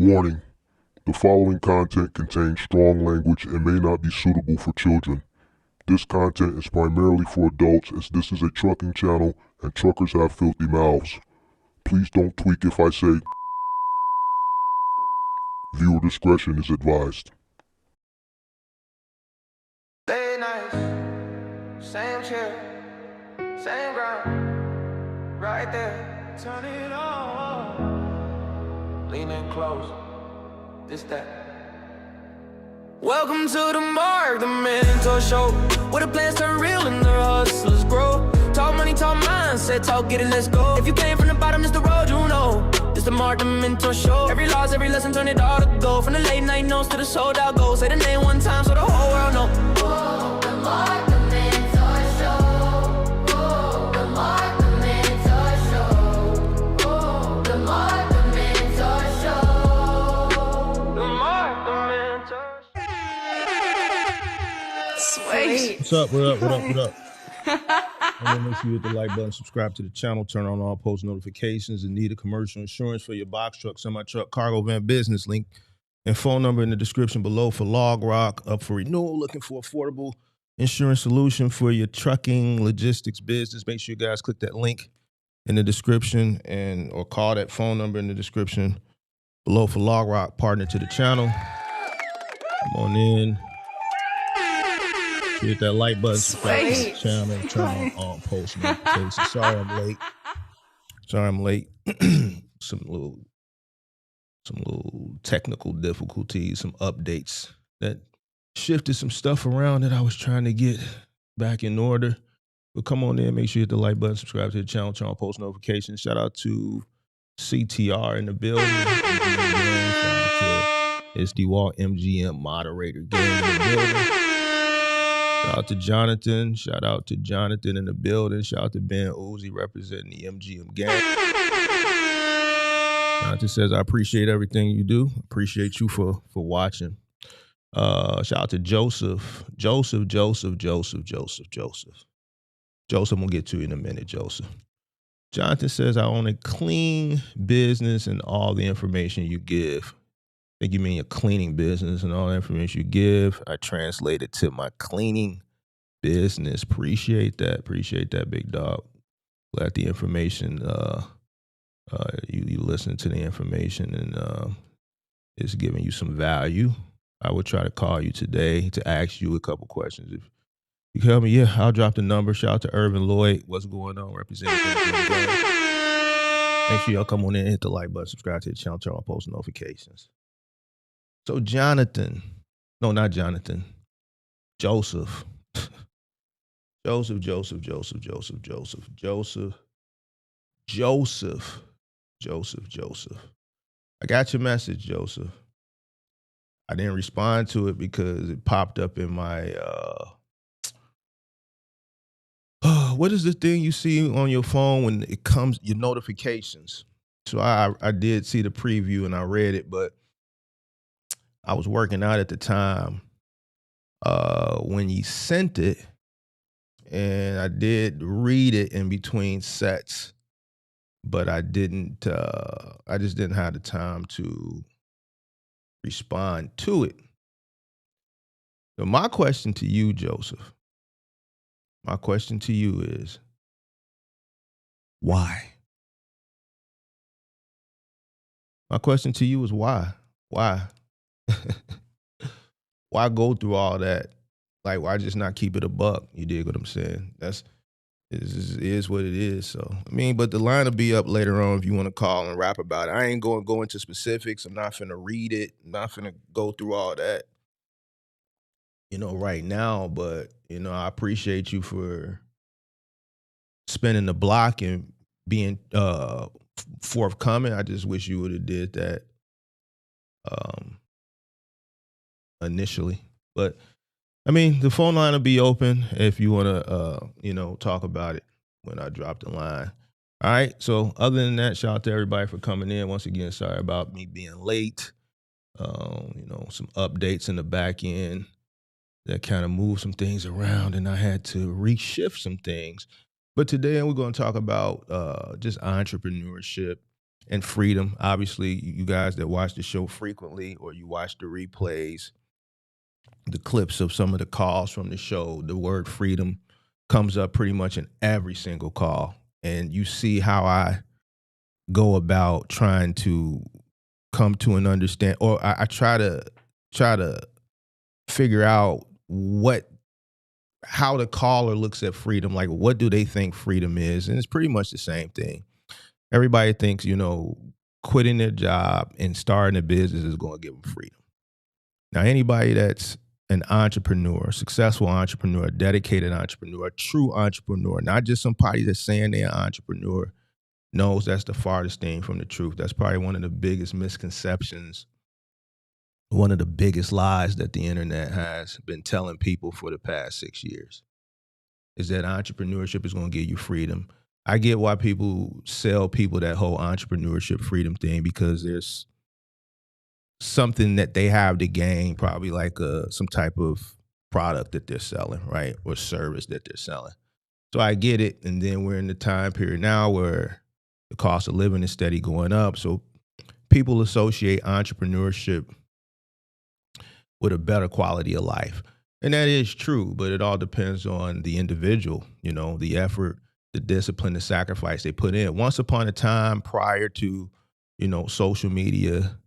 Warning: the following content contains strong language and may not be suitable for children. This content is primarily for adults, as this is a trucking channel and truckers have filthy mouths. Please don't tweak if I say. Viewer discretion is advised. Late nights, same chair, same ground, right there. Turn it on, lean in close, this that. Welcome to the Mark, the mentor show, where the plans turn real and the hustlers grow. Talk money, talk mindset, talk get it, let's go. If you came from the bottom, it's the road you know. It's the Mark, the mentor show. Every loss, every lesson, turn it all to gold. From the late night notes to the sold out goals. Say the name one time so the whole world know. Whoa, the Mark, the mentor show. Whoa, the Mark, the mentor show. Whoa, the Mark, the mentor show. The Mark, the mentor show. Sweet. What's up? What up? And make sure you hit the like button, subscribe to the channel, turn on all post notifications, and need a commercial insurance for your box truck, semi-truck, cargo van, business. Link and phone number in the description below for Log Rock. Up for renewal, looking for affordable insurance solution for your trucking, logistics, business. Make sure you guys click that link in the description or call that phone number in the description below for Log Rock, partner to the channel. Come on in. Hit that like button, subscribe to the channel, turn on all post notifications. Sorry I'm late. Some little technical difficulties, some updates that shifted some stuff around that I was trying to get back in order. But come on in, make sure you hit the like button, subscribe to the channel, turn on post notifications. Shout out to CTR in the building. Shout out to SD Wall MGM moderator gang in the building. Shout out to Jonathan. Shout out to Jonathan in the building. Shout out to Ben Uzi representing the MGM gang. Jonathan says, I appreciate everything you do. Appreciate you for watching. Shout out to Joseph. Joseph, I'm going to get to you in a minute, Joseph. Jonathan says, I own a clean business and all the information you give. I think you mean your cleaning business and all the information you give. I translate it to my cleaning business. Appreciate that, big dog. Glad the information, you listen to the information and it's giving you some value. I would try to call you today to ask you a couple questions. If you can help me, yeah, I'll drop the number. Shout out to Irvin Lloyd. What's going on? Representing. Make sure y'all come on in, hit the like button, subscribe to the channel, turn on post notifications. So Jonathan, no, not Jonathan, Joseph. Joseph. I got your message, Joseph. I didn't respond to it because it popped up in my, what is the thing you see on your phone when it comes, your notifications? So I did see the preview and I read it, but I was working out at the time when you sent it, and I did read it in between sets, but I didn't, I just didn't have the time to respond to it. So my question to you, Joseph, my question to you is, why? My question to you is why? Why? Why go through all that? Like, why just not keep it a buck? You dig what I'm saying? It is what it is. So, I mean, but the line will be up later on if you want to call and rap about it. I ain't going to go into specifics. I'm not finna read it. I'm not finna go through all that, right now. But, I appreciate you for spinning the block and being forthcoming. I just wish you would have did that initially. But I mean, the phone line will be open if you want to, talk about it when I drop the line. All right. So other than that, shout out to everybody for coming in. Once again, sorry about me being late. Some updates in the back end that kind of moved some things around and I had to reshift some things. But today we're going to talk about just entrepreneurship and freedom. Obviously, you guys that watch the show frequently or you watch the replays, the clips of some of the calls from the show, the word freedom comes up pretty much in every single call. And you see how I go about trying to come to an understand, or I try to figure out how the caller looks at freedom. Like, what do they think freedom is? And it's pretty much the same thing. Everybody thinks, quitting their job and starting a business is going to give them freedom. Now, anybody that's an entrepreneur, a successful entrepreneur, a dedicated entrepreneur, a true entrepreneur, not just somebody that's saying they're an entrepreneur, knows that's the farthest thing from the truth. That's probably one of the biggest misconceptions, one of the biggest lies that the internet has been telling people for the past 6 years, is that entrepreneurship is going to give you freedom. I get why people sell people that whole entrepreneurship freedom thing, because there's something that they have to gain, probably like some type of product that they're selling, right? Or service that they're selling. So I get it. And then we're in the time period now where the cost of living is steady going up. So people associate entrepreneurship with a better quality of life. And that is true, but it all depends on the individual, the effort, the discipline, the sacrifice they put in. Once upon a time, prior to, social media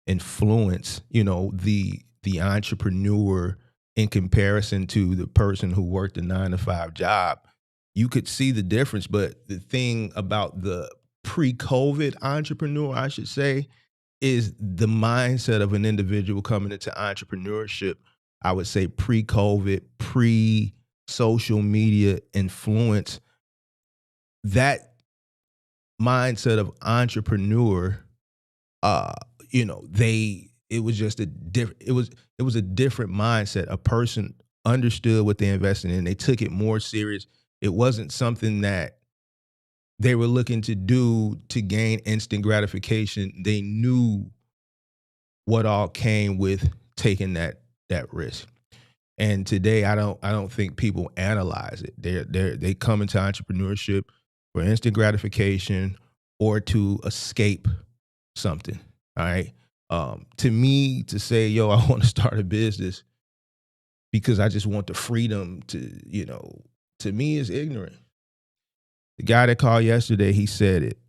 influence, the entrepreneur in comparison to the person who worked a 9-to-5 job, you could see the difference. But the thing about the pre-COVID entrepreneur, I should say, is the mindset of an individual coming into entrepreneurship. I would say pre-COVID, pre-social media influence, that mindset of entrepreneur, it was just a different, it was a different mindset. A person understood what they invested in. They took it more serious. It wasn't something that they were looking to do to gain instant gratification. They knew what all came with taking that risk. And today, I don't think people analyze it. They come into entrepreneurship for instant gratification or to escape something. All right. To me, to say, yo, I want to start a business because I just want the freedom to me is ignorant. The guy that called yesterday, he said it.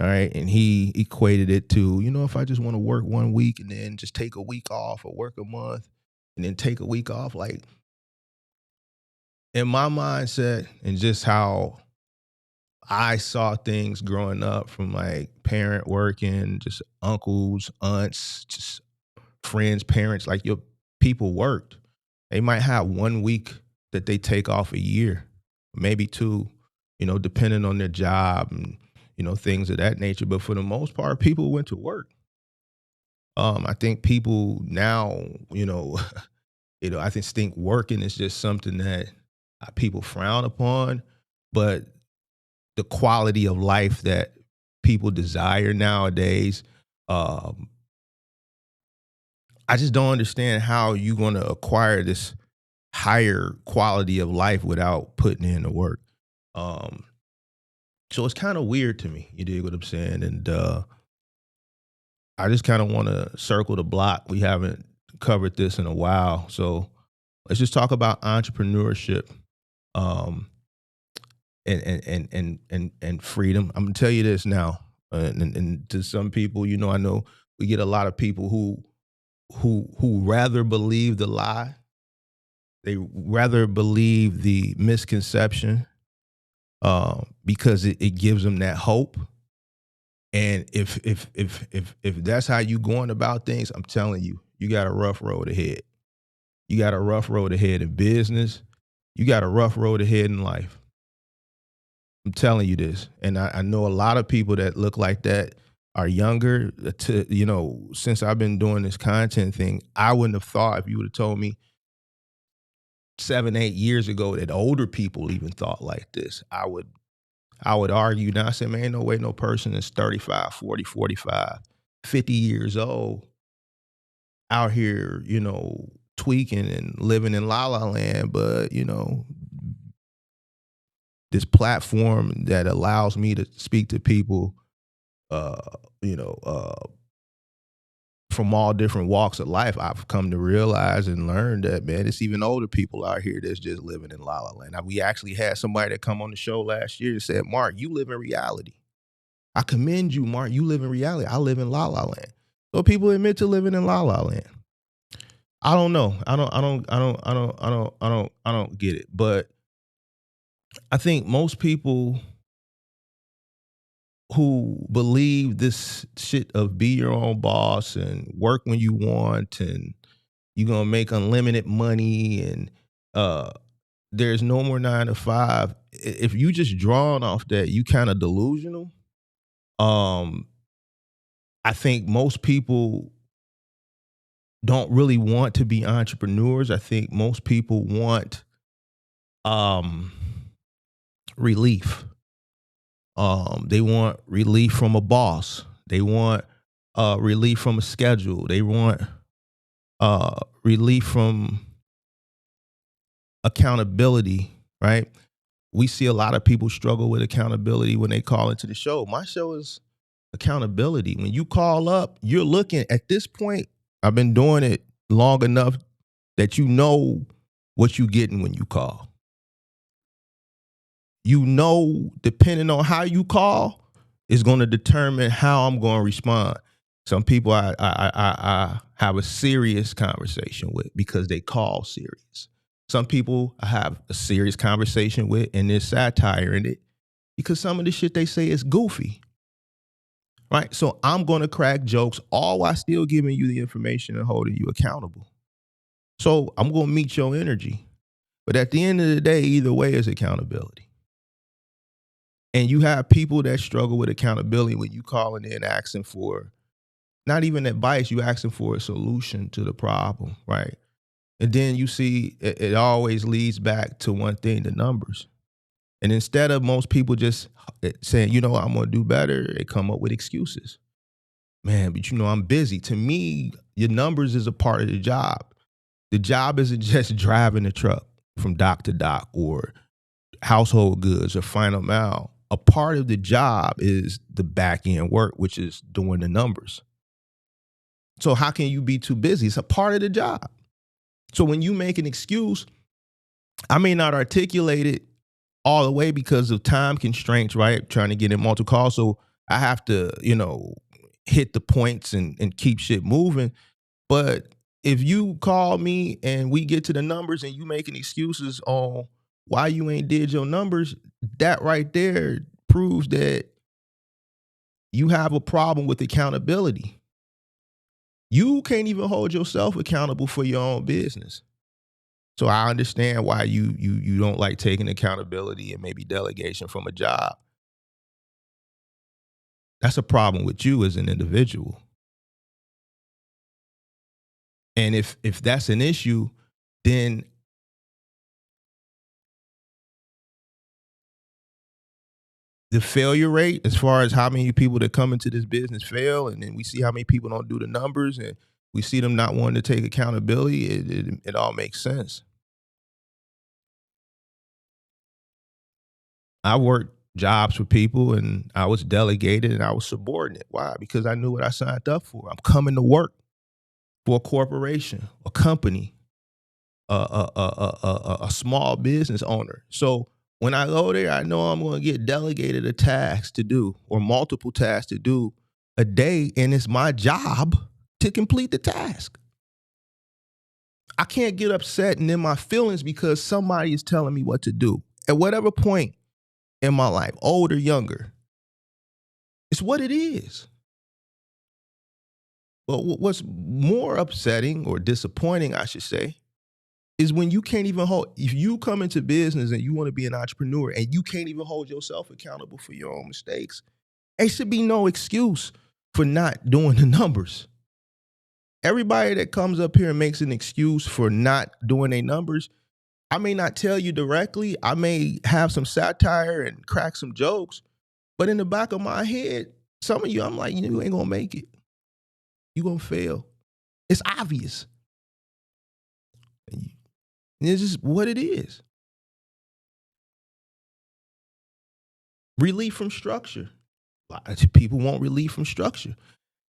All right. And he equated it to, if I just want to work 1 week and then just take a week off, or work a month and then take a week off. Like, in my mindset and just how I saw things growing up, from like parent working, just uncles, aunts, just friends, parents, like your people worked. They might have 1 week that they take off a year, maybe 2, depending on their job and, things of that nature. But for the most part, people went to work. I think people now, I think working is just something that people frown upon, but the quality of life that people desire nowadays, I just don't understand how you're going to acquire this higher quality of life without putting in the work. So it's kind of weird to me. You dig what I'm saying? And I just kind of want to circle the block. We haven't covered this in a while, so let's just talk about entrepreneurship. And freedom. I'm gonna tell you this now, and to some people, I know we get a lot of people who rather believe the lie. They rather believe the misconception, because it gives them that hope. And if that's how you going about things, I'm telling you, you got a rough road ahead. You got a rough road ahead in business. You got a rough road ahead in life. I'm telling you this. And I know a lot of people that look like that are younger. Since I've been doing this content thing, I wouldn't have thought, if you would have told me 7, 8 years ago, that older people even thought like this. I would argue now. I said, man, ain't no way no person is 35, 40, 45, 50 years old out here, tweaking and living in la la land. But, this platform that allows me to speak to people you know, from all different walks of life, I've come to realize and learn that, man, it's even older people out here that's just living in la la land. Now, we actually had somebody that come on the show last year and said, Mark, you live in reality. I commend you, Mark. You live in reality. I live in la la land. So people admit to living in la la land. I don't know. I don't get it. But I think most people who believe this shit of be your own boss and work when you want and you're gonna make unlimited money and there's no more 9 to 5. If you just drawn off that, you kind of delusional. I think most people don't really want to be entrepreneurs. I think most people want relief. They want relief from a boss. They want relief from a schedule. They want relief from accountability, right? We see a lot of people struggle with accountability when they call into the show. My show is accountability. When you call up, you're looking at this point. I've been doing it long enough that you know what you're getting when you call. You know, depending on how you call, is going to determine how I'm going to respond. Some people I have a serious conversation with because they call serious. Some people I have a serious conversation with and there's satire in it because some of the shit they say is goofy. Right? So I'm going to crack jokes all while still giving you the information and holding you accountable. So I'm going to meet your energy. But at the end of the day, either way is accountability. And you have people that struggle with accountability when you calling in asking for not even advice, you asking for a solution to the problem, right? And then you see it always leads back to one thing, the numbers. And instead of most people just saying, you know, I'm going to do better, they come up with excuses. Man, but you know, I'm busy. To me, your numbers is a part of the job. The job isn't just driving the truck from dock to dock or household goods or final mile. A part of the job is the back end work, which is doing the numbers. So how can you be too busy? It's a part of the job. So when you make an excuse, I may not articulate it all the way because of time constraints, right? Trying to get in multiple calls. So I have to, you know, hit the points and keep shit moving. But if you call me and we get to the numbers and you making excuses on why you ain't did your numbers, that right there proves that you have a problem with accountability. You can't even hold yourself accountable for your own business. So I understand why you don't like taking accountability and maybe delegation from a job. That's a problem with you as an individual. And if that's an issue, then the failure rate, as far as how many people that come into this business fail, and then we see how many people don't do the numbers, and we see them not wanting to take accountability, it all makes sense. I worked jobs for people, and I was delegated, and I was subordinate. Why? Because I knew what I signed up for. I'm coming to work for a corporation, a company, a small business owner. So when I go there, I know I'm going to get delegated a task to do or multiple tasks to do a day, and it's my job to complete the task. I can't get upset and in my feelings because somebody is telling me what to do. At whatever point in my life, old or younger, it's what it is. But what's more upsetting or disappointing, I should say, is when you can't even hold, if you come into business and you want to be an entrepreneur and you can't even hold yourself accountable for your own mistakes, there should be no excuse for not doing the numbers. Everybody that comes up here and makes an excuse for not doing their numbers, I may not tell you directly, I may have some satire and crack some jokes, but in the back of my head, some of you, I'm like, you ain't gonna make it. You're gonna fail. It's obvious. And it's just what it is. Relief from structure. People want relief from structure.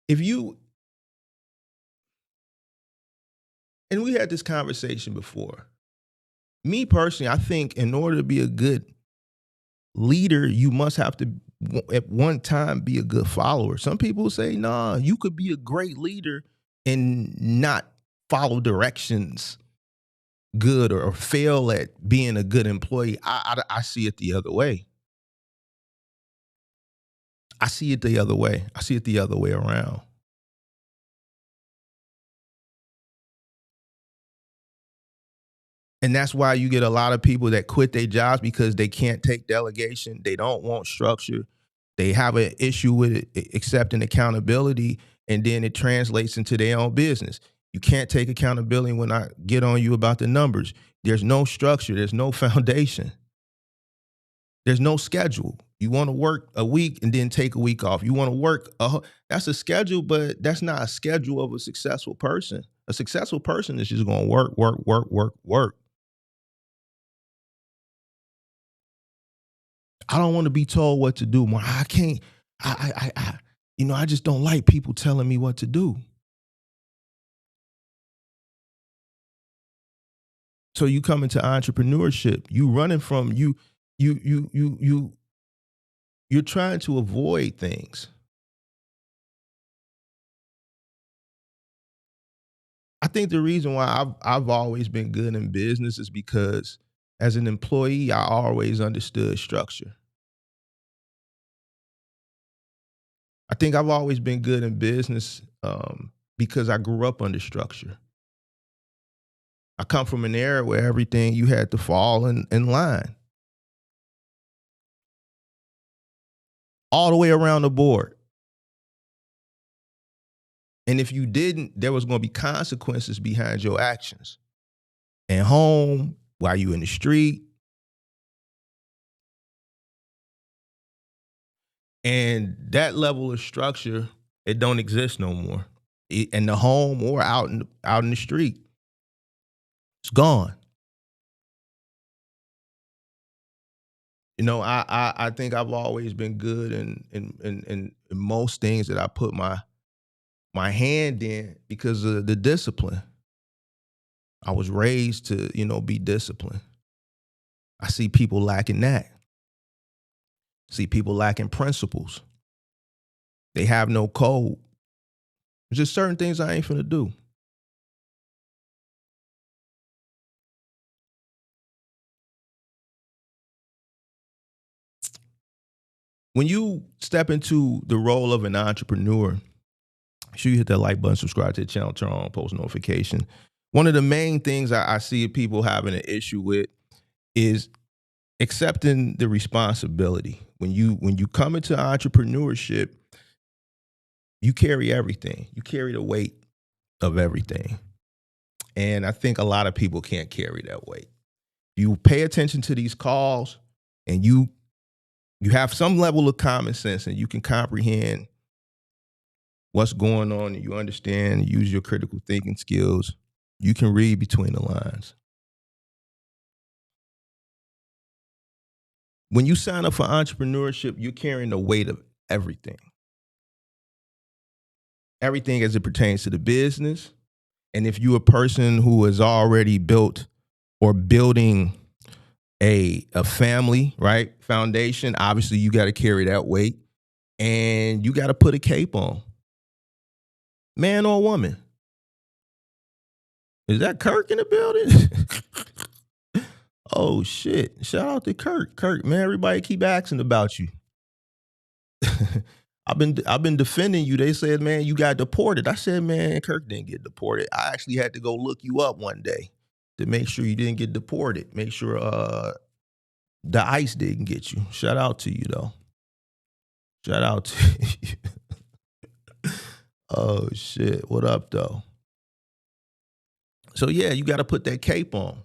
And we had this conversation before. Me personally, I think in order to be a good leader, you must have to at one time be a good follower. Some people say, nah, you could be a great leader and not follow directions good or fail at being a good employee. I see it the other way. I see it the other way. I see it the other way around. And that's why you get a lot of people that quit their jobs because they can't take delegation. They don't want structure. They have an issue with accepting accountability, and then it translates into their own business. You can't take accountability when I get on you about the numbers. There's no structure. There's no foundation. There's no schedule. You want to work a week and then take a week off. You want to work, that's a schedule, but that's not a schedule of a successful person. A successful person is just going to work, work, work, work, work. I don't want to be told what to do. I can't, I just don't like people telling me what to do. So you come into entrepreneurship, you running from you're trying to avoid things. I think the reason why I've always been good in business is because as an employee, I always understood structure. I think I've always been good in business because I grew up under structure. I come from an era where everything you had to fall in line. All the way around the board. And if you didn't, there was going to be consequences behind your actions. At home, while you in the street. And that level of structure, it don't exist no more. In the home or out in the street. It's gone. You know, I think I've always been good in most things that I put my hand in because of the discipline. I was raised to, be disciplined. I see people lacking that. See people lacking principles. They have no code. There's just certain things I ain't finna do. When you step into the role of an entrepreneur, make sure you hit that like button, subscribe to the channel, turn on post notification. One of the main things I see people having an issue with is accepting the responsibility. When you come into entrepreneurship, you carry everything. You carry the weight of everything. And I think a lot of people can't carry that weight. You pay attention to these calls and you have some level of common sense and you can comprehend what's going on and you understand and use your critical thinking skills. You can read between the lines. When you sign up for entrepreneurship, you're carrying the weight of everything. Everything as it pertains to the business. And if you're a person who has already built or building a family, right? Foundation, obviously you got to carry that weight and you got to put a cape on. Man or woman. Is that Kirk in the building? Oh shit. Shout out to Kirk. Kirk, man, everybody keep asking about you. I've been defending you. They said, man, you got deported. I said, man, Kirk didn't get deported. I actually had to go look you up one day to make sure you didn't get deported. Make sure the ICE didn't get you. Shout out to you, though. Shout out to you. Oh, shit. What up, though? So, yeah, you got to put that cape on.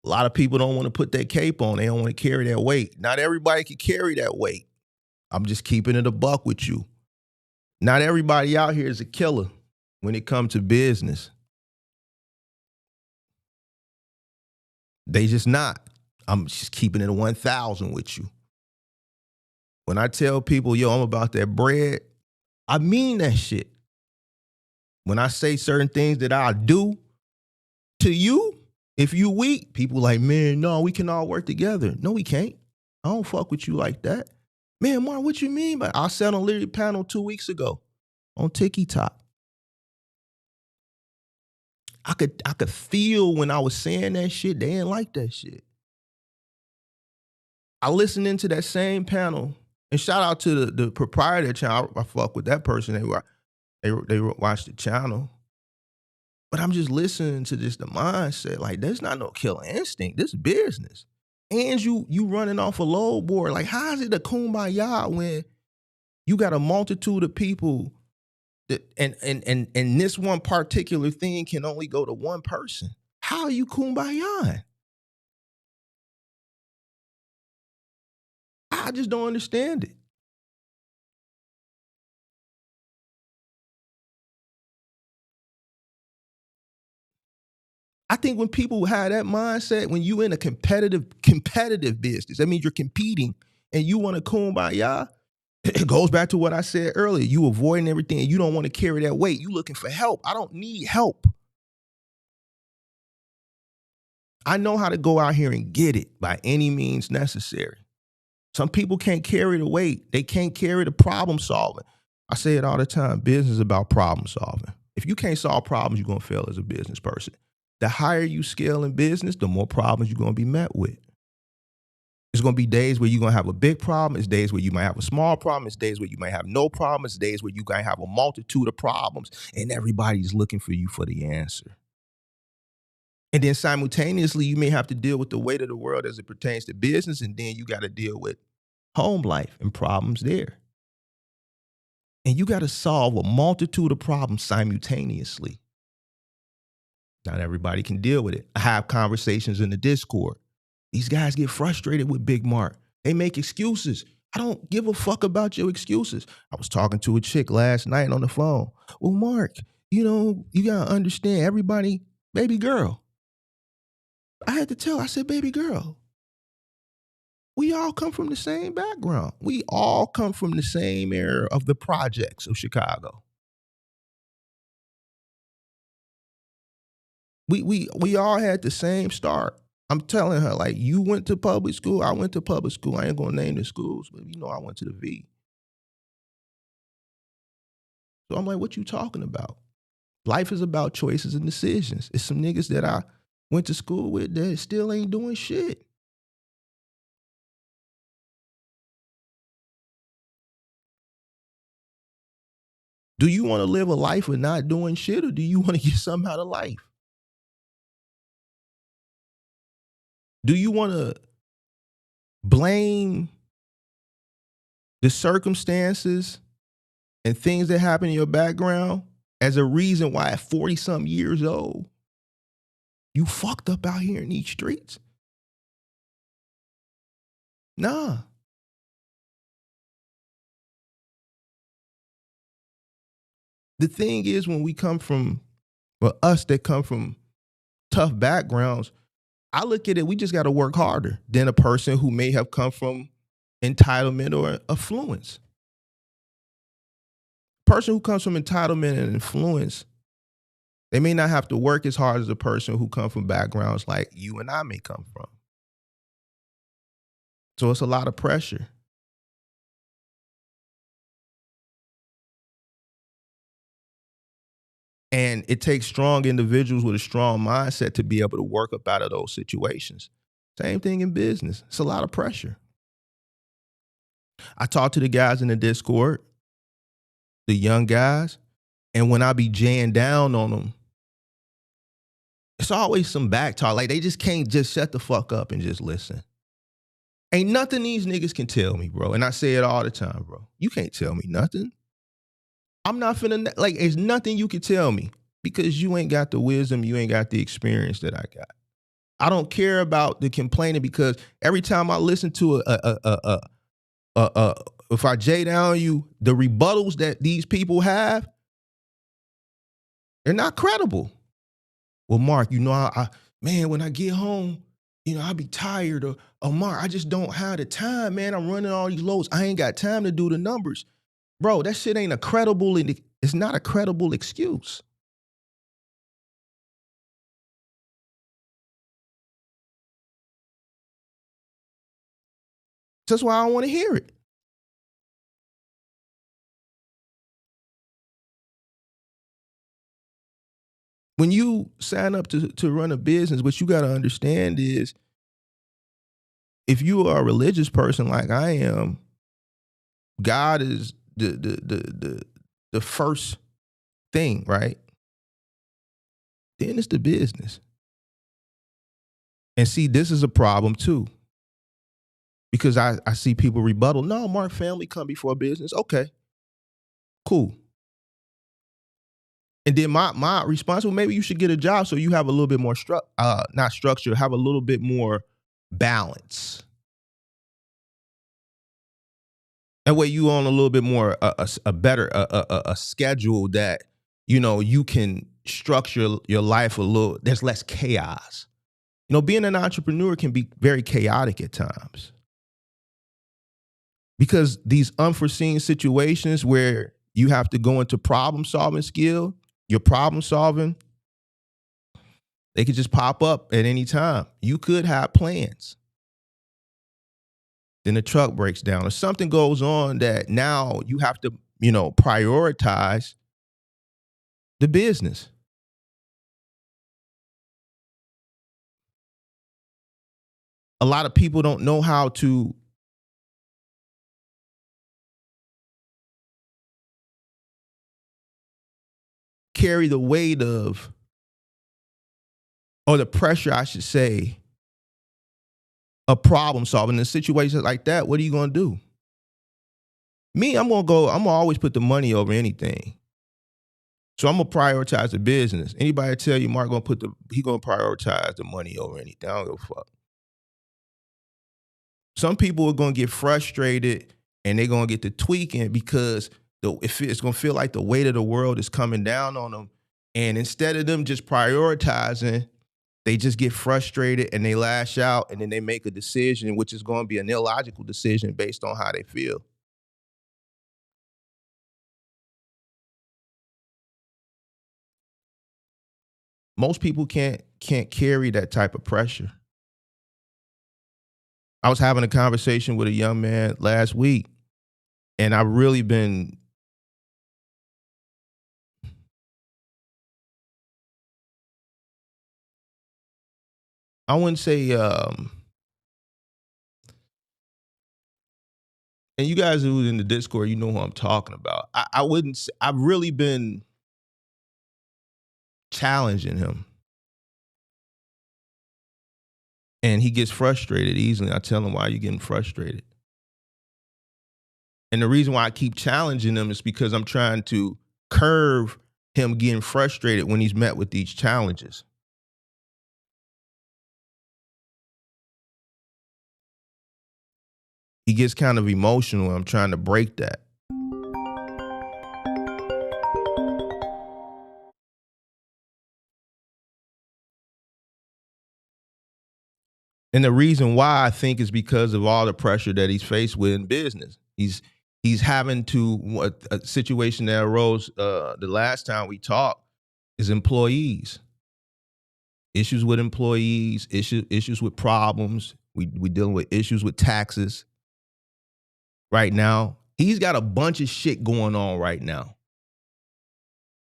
A lot of people don't want to put that cape on. They don't want to carry that weight. Not everybody can carry that weight. I'm just keeping it a buck with you. Not everybody out here is a killer when it comes to business. They just not. I'm just keeping it a 1,000 with you. When I tell people, yo, I'm about that bread, I mean that shit. When I say certain things that I do to you, if you weak, people like, man, no, we can all work together. No, we can't. I don't fuck with you like that. Man, Mark, what you mean? But I sat on Larry panel 2 weeks ago on TikTok. I could feel when I was saying that shit, they didn't like that shit. I listened into that same panel, and shout out to the proprietor of the channel. I fuck with that person. They watched the channel. But I'm just listening to this, the mindset. Like, there's not no killer instinct. This is business. And you running off a load board. Like, how is it a kumbaya when you got a multitude of people that and this one particular thing can only go to one person? How are you kumbaya? I just don't understand it. I think when people have that mindset, when you in a competitive business, that means you're competing and you want to kumbaya, it goes back to what I said earlier. You avoiding everything. You don't want to carry that weight. You looking for help. I don't need help. I know how to go out here and get it by any means necessary. Some people can't carry the weight. They can't carry the problem solving. I say it all the time. Business is about problem solving. If you can't solve problems, you're going to fail as a business person. The higher you scale in business, the more problems you're going to be met with. It's going to be days where you're going to have a big problem. It's days where you might have a small problem. It's days where you might have no problem. It's days where you might have a multitude of problems, and everybody's looking for you for the answer. And then simultaneously, you may have to deal with the weight of the world as it pertains to business, and then you got to deal with home life and problems there. And you got to solve a multitude of problems simultaneously. Not everybody can deal with it. I have conversations in the Discord. These guys get frustrated with Big Mark. They make excuses. I don't give a fuck about your excuses. I was talking to a chick last night on the phone. Well, Mark, you got to understand everybody, baby girl. I had to tell her, I said, baby girl, we all come from the same background. We all come from the same era of the projects of Chicago. We all had the same start. I'm telling her, like, you went to public school, I went to public school. I ain't gonna name the schools, but I went to the V. So I'm like, what you talking about? Life is about choices and decisions. It's some niggas that I went to school with that still ain't doing shit. Do you want to live a life of not doing shit, or do you want to get something out of life? Do you want to blame the circumstances and things that happen in your background as a reason why at 40-something years old, you fucked up out here in these streets? Nah. The thing is, when we come from, well, us that come from tough backgrounds, I look at it, we just got to work harder than a person who may have come from entitlement or affluence. Person who comes from entitlement and influence, they may not have to work as hard as a person who comes from backgrounds like you and I may come from. So it's a lot of pressure. And it takes strong individuals with a strong mindset to be able to work up out of those situations. Same thing in business. It's a lot of pressure. I talk to the guys in the Discord, the young guys, and when I be jaying down on them, it's always some back talk. Like, they just can't just shut the fuck up and just listen. Ain't nothing these niggas can tell me, bro. And I say it all the time, bro. You can't tell me nothing. I'm not finna, like, there's nothing you can tell me because you ain't got the wisdom, you ain't got the experience that I got. I don't care about the complaining because every time I listen to if I jay down you, the rebuttals that these people have, they're not credible. Well, Mark, man, when I get home, I be tired of Mark, I just don't have the time, man. I'm running all these loads. I ain't got time to do the numbers. Bro, that shit ain't it's not a credible excuse. That's why I don't want to hear it. When you sign up to run a business, what you got to understand is if you are a religious person like I am, God is the first thing, right? Then it's the business. And see, this is a problem too. Because I see people rebuttal, no, Mark, family come before business. Okay, cool. And then my response, well, maybe you should get a job so you have a little bit more not structure, have a little bit more balance. That way you on a little bit more a better a schedule that you can structure your life a little. There's less chaos. Being an entrepreneur can be very chaotic at times because these unforeseen situations where you have to go into problem solving skill, your problem solving, they could just pop up at any time. You could have plans. Then the truck breaks down or something goes on that now you have to, prioritize the business. A lot of people don't know how to carry the weight of, or the pressure, I should say, of problem solving in situations like that. What are you going to do? Me, I'm going to always put the money over anything. So I'm going to prioritize the business. Anybody tell you Mark going to prioritize the money over anything? I don't give a fuck. Some people are going to get frustrated and they're going to get to tweaking because it's going to feel like the weight of the world is coming down on them. And instead of them just prioritizing, they just get frustrated and they lash out and then they make a decision, which is going to be an illogical decision based on how they feel. Most people can't carry that type of pressure. I was having a conversation with a young man last week, and I've really been I wouldn't say and you guys who in the Discord, you know who I'm talking about. I wouldn't say, I've really been challenging him. And he gets frustrated easily. I tell him, why are you getting frustrated? And the reason why I keep challenging him is because I'm trying to curve him getting frustrated when he's met with these challenges. He gets kind of emotional. I'm trying to break that. And the reason why I think is because of all the pressure that he's faced with in business. He's having to, a situation that arose the last time we talked is employees. Issues with employees, issues with problems. We dealing with issues with taxes right now. He's got a bunch of shit going on right now.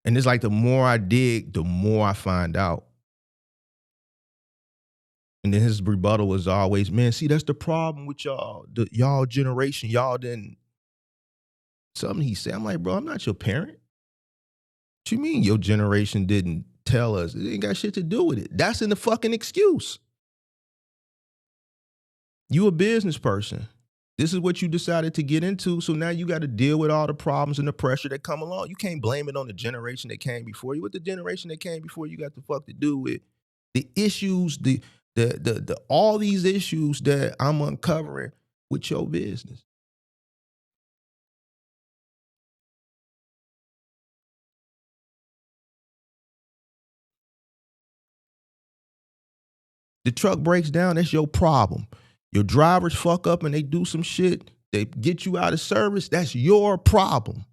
And it's like the more I dig, the more I find out. And then his rebuttal was always, man, see, that's the problem with y'all, y'all generation. Y'all didn't. Something he said, I'm like, bro, I'm not your parent. What you mean your generation didn't tell us? It ain't got shit to do with it. That's in the fucking excuse. You a business person. This is what you decided to get into. So now you got to deal with all the problems and the pressure that come along. You can't blame it on the generation that came before you. What the generation that came before you got the fuck to do with the issues, the all these issues that I'm uncovering with your business. The truck breaks down, that's your problem. Your drivers fuck up and they do some shit, they get you out of service, that's your problem.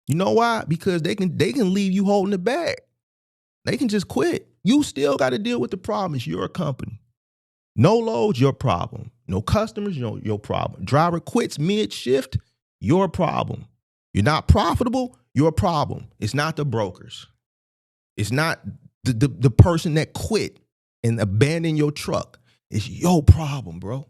You know why? Because they can leave you holding the bag. They can just quit. You still got to deal with the problem. It's your company. No loads, your problem. No customers, your problem. Driver quits mid-shift, your problem. You're not profitable, your problem. It's not the brokers. It's not the person that quit and abandoned your truck. It's your problem, bro.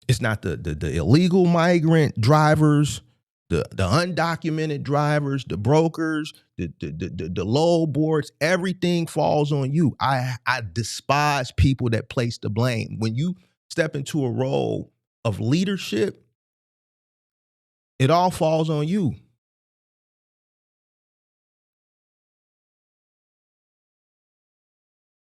It's not the illegal migrant drivers, the undocumented drivers, the brokers, the load boards. Everything falls on you. I despise people that place the blame. When you step into a role of leadership, it all falls on you.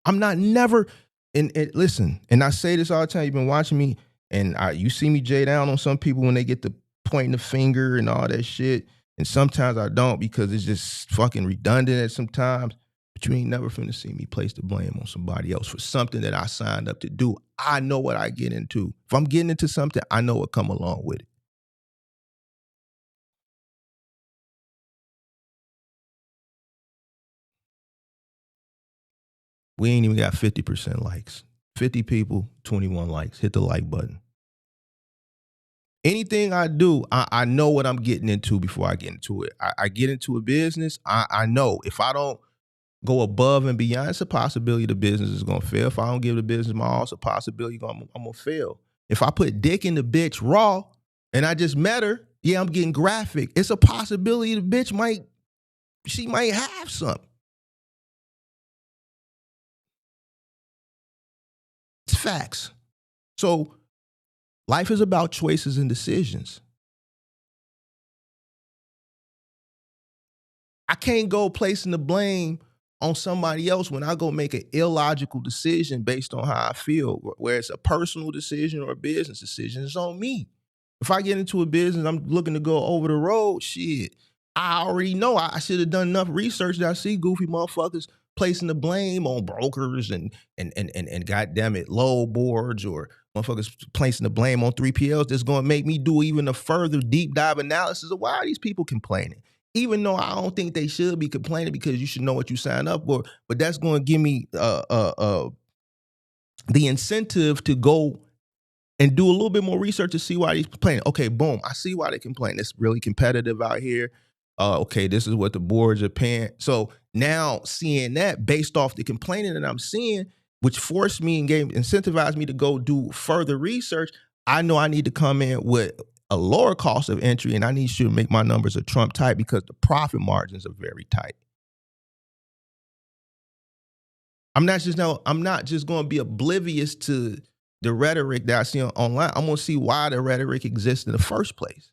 I'm not never, and listen, and I say this all the time. You've been watching me, and you see me jay down on some people when they get to pointing the finger and all that shit. And sometimes I don't because it's just fucking redundant at some times. But you ain't never finna see me place the blame on somebody else for something that I signed up to do. I know what I get into. If I'm getting into something, I know what come along with it. We ain't even got 50% likes. 50 people, 21 likes. Hit the like button. Anything I do, I know what I'm getting into before I get into it. I get into a business, I know if I don't go above and beyond, it's a possibility the business is going to fail. If I don't give the business my all, it's a possibility I'm going to fail. If I put dick in the bitch raw and I just met her, yeah, I'm getting graphic. It's a possibility the bitch might have something. It's facts. So life is about choices and decisions. I can't go placing the blame on somebody else when I go make an illogical decision based on how I feel, where it's a personal decision or a business decision. It's on me. If I get into a business, I'm looking to go over the road, shit, I already know I should have done enough research that I see goofy motherfuckers placing the blame on brokers and goddamn it, load boards, or motherfuckers placing the blame on 3PLs. That's going to make me do even a further deep dive analysis of why are these people complaining. Even though I don't think they should be complaining, because you should know what you sign up for, but that's going to give me the incentive to go and do a little bit more research to see why they're complaining. Okay, boom, I see why they complain. It's really competitive out here. Okay, this is what the boards are paying. So now seeing that based off the complaining that I'm seeing, which forced me and incentivized me to go do further research, I know I need to come in with a lower cost of entry, and I need to make my numbers a Trump tight because the profit margins are very tight. I'm not just going to be oblivious to the rhetoric that I see online. I'm going to see why the rhetoric exists in the first place.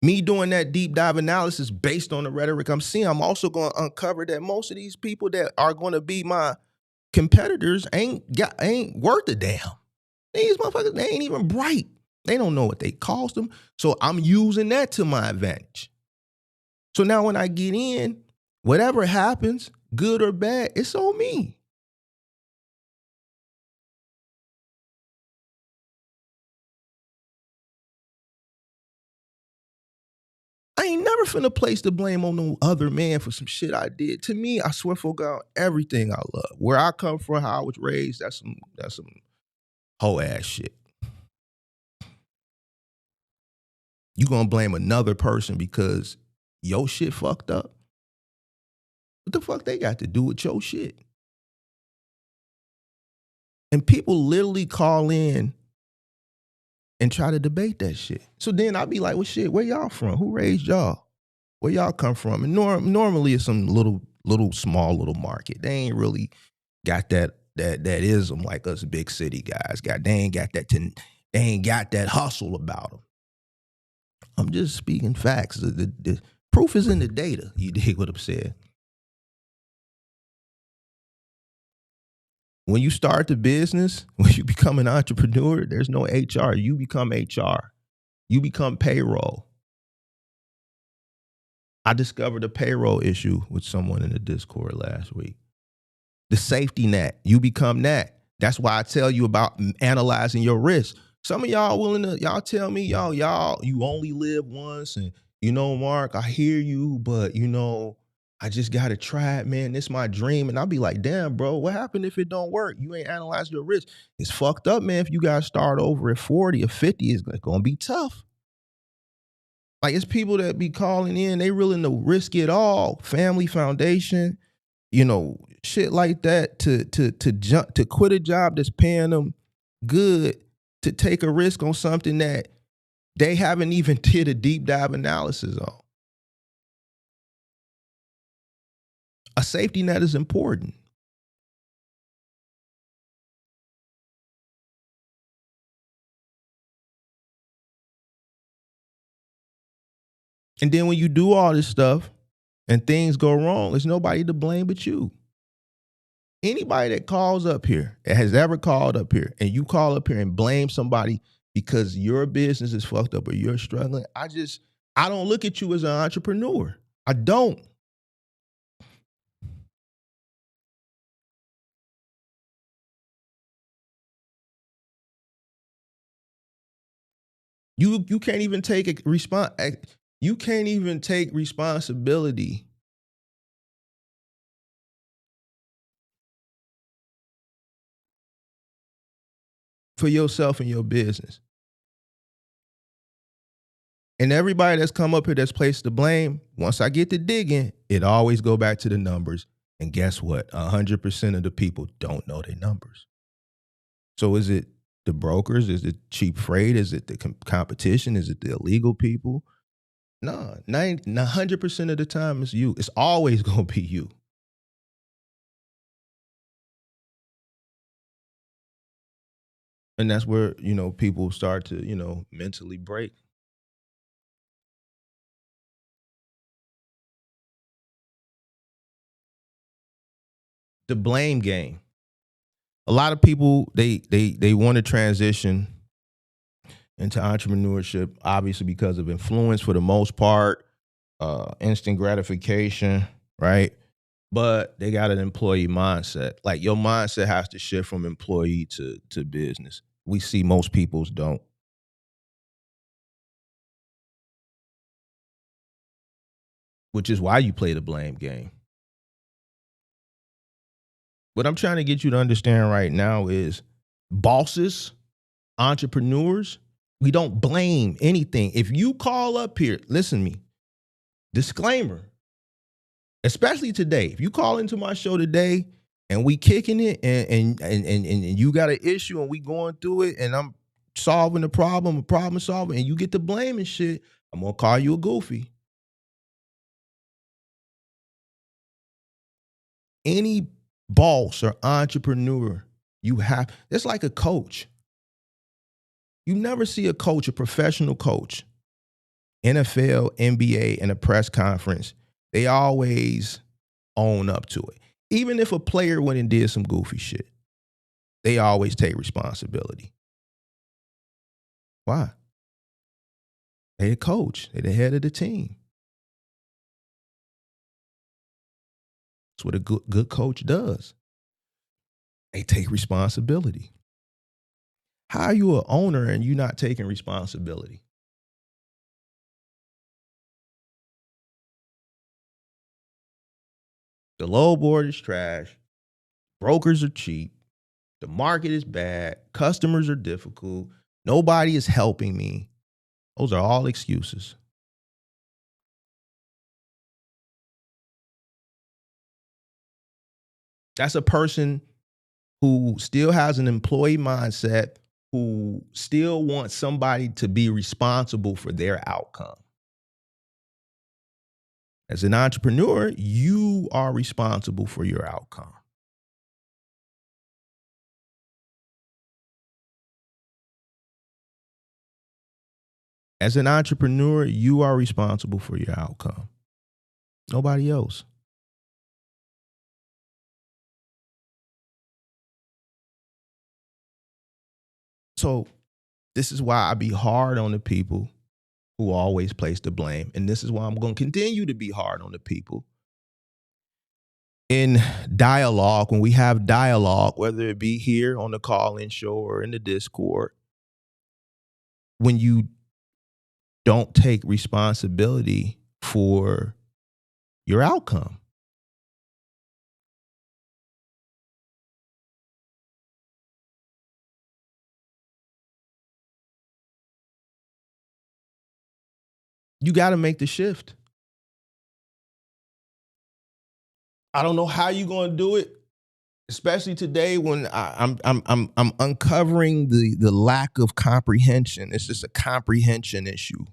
Me doing that deep dive analysis based on the rhetoric I'm seeing, I'm also going to uncover that most of these people that are going to be my competitors ain't worth a damn. These motherfuckers, they ain't even bright. They don't know what they cost them. So I'm using that to my advantage. So now when I get in, whatever happens, good or bad, it's on me. I ain't never finna place the blame on no other man for some shit I did. To me, I swear for God, everything I love, where I come from, how I was raised, that's some whole ass shit. You gonna blame another person because your shit fucked up? What the fuck they got to do with your shit? And people literally call in and try to debate that shit. So then I'll be like, well, shit, where y'all from? Who raised y'all? Where y'all come from? And normally it's some small little market. They ain't really got that ism like us big city guys. They ain't got that hustle about them. I'm just speaking facts. The proof is in the data. You dig what I'm saying? When you start the business, when you become an entrepreneur, there's no HR. You become HR. You become payroll. I discovered a payroll issue with someone in the Discord last week. The safety net, you become that. That's why I tell you about analyzing your risk. Some of y'all y'all tell me, y'all, you only live once. And, Mark, I hear you, but, I just got to try it, man. This is my dream. And I'll be like, damn, bro, what happened if it don't work? You ain't analyzed your risk. It's fucked up, man. If you got to start over at 40 or 50, it's going to be tough. Like, it's people that be calling in, they willing to risk it all. Family foundation, shit like that to quit a job that's paying them good to take a risk on something that they haven't even did a deep dive analysis on. A safety net is important. And then when you do all this stuff and things go wrong, there's nobody to blame but you. Anybody that calls up here, that has ever called up here, and you call up here and blame somebody because your business is fucked up or you're struggling, I don't look at you as an entrepreneur. I don't. You can't even take you can't even take responsibility for yourself and your business. And everybody that's come up here that's placed the blame, once I get to digging, it always go back to the numbers. And guess what? 100% of the people don't know their numbers. So is it the brokers? Is it cheap freight? Is it the competition? Is it the illegal people? No, 100% of the time it's you. It's always going to be you. And that's where, people start to, mentally break. The blame game. A lot of people, they want to transition into entrepreneurship, obviously because of influence for the most part, instant gratification, right? But they got an employee mindset. Like, your mindset has to shift from employee to business. We see most people's don't. Which is why you play the blame game. What I'm trying to get you to understand right now is bosses, entrepreneurs, we don't blame anything. If you call up here, listen to me, disclaimer, especially today, if you call into my show today and we kicking it and you got an issue and we going through it and I'm solving the problem solving, and you get to blaming shit, I'm going to call you a goofy. Any boss or entrepreneur it's like a coach. You never see a coach, a professional coach, NFL, NBA, in a press conference, they always own up to it. Even if a player went and did some goofy shit, they always take responsibility. Why? They a coach. They the head of the team. That's what a good coach does. They take responsibility. How are you an owner and you not taking responsibility? The low board is trash. Brokers are cheap. The market is bad. Customers are difficult. Nobody is helping me. Those are all excuses. That's a person who still has an employee mindset, who still wants somebody to be responsible for their outcome. As an entrepreneur, you are responsible for your outcome. As an entrepreneur, you are responsible for your outcome. Nobody else. So this is why I be hard on the people who always place the blame. And this is why I'm going to continue to be hard on the people. In dialogue, when we have dialogue, whether it be here on the call-in show or in the Discord, when you don't take responsibility for your outcome. You got to make the shift. I don't know how you're going to do it, especially today when I'm uncovering the lack of comprehension. It's just a comprehension issue.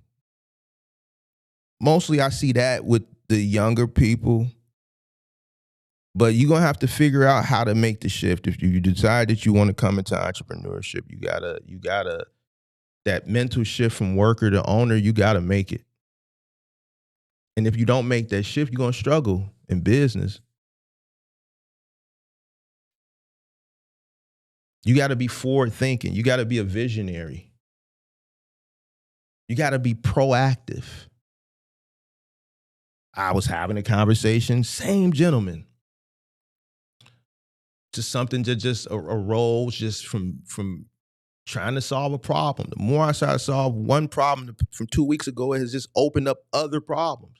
Mostly I see that with the younger people, but you're going to have to figure out how to make the shift. If you decide that you want to come into entrepreneurship, you gotta that mental shift from worker to owner, you gotta make it. And if you don't make that shift, you're going to struggle in business. You got to be forward thinking. You got to be a visionary. You got to be proactive. I was having a conversation, same gentleman. Just something that just arose just from trying to solve a problem. The more I try to solve one problem from 2 weeks ago, it has just opened up other problems.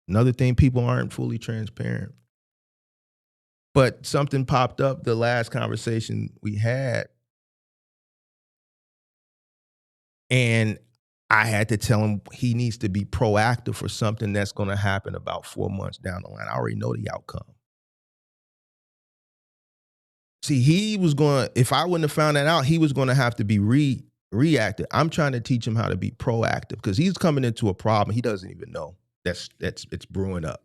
Another thing, people aren't fully transparent. But something popped up the last conversation we had, and I had to tell him he needs to be proactive for something that's going to happen about 4 months down the line. I already know the outcome. See, he was going to, if I wouldn't have found that out, he was going to have to be reactive. I'm trying to teach him how to be proactive because he's coming into a problem he doesn't even know it's brewing up.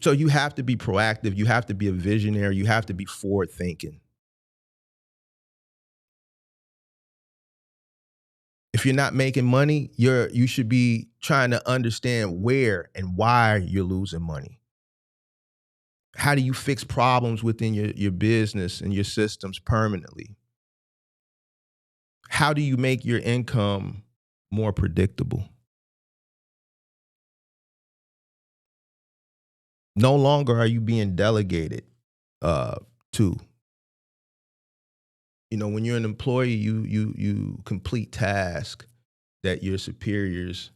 So you have to be proactive. You have to be a visionary. You have to be forward thinking. If you're not making money, you should be trying to understand where and why you're losing money. How do you fix problems within your business and your systems permanently? How do you make your income more predictable? No longer are you being delegated to. You know, when you're an employee, you complete tasks that your superiors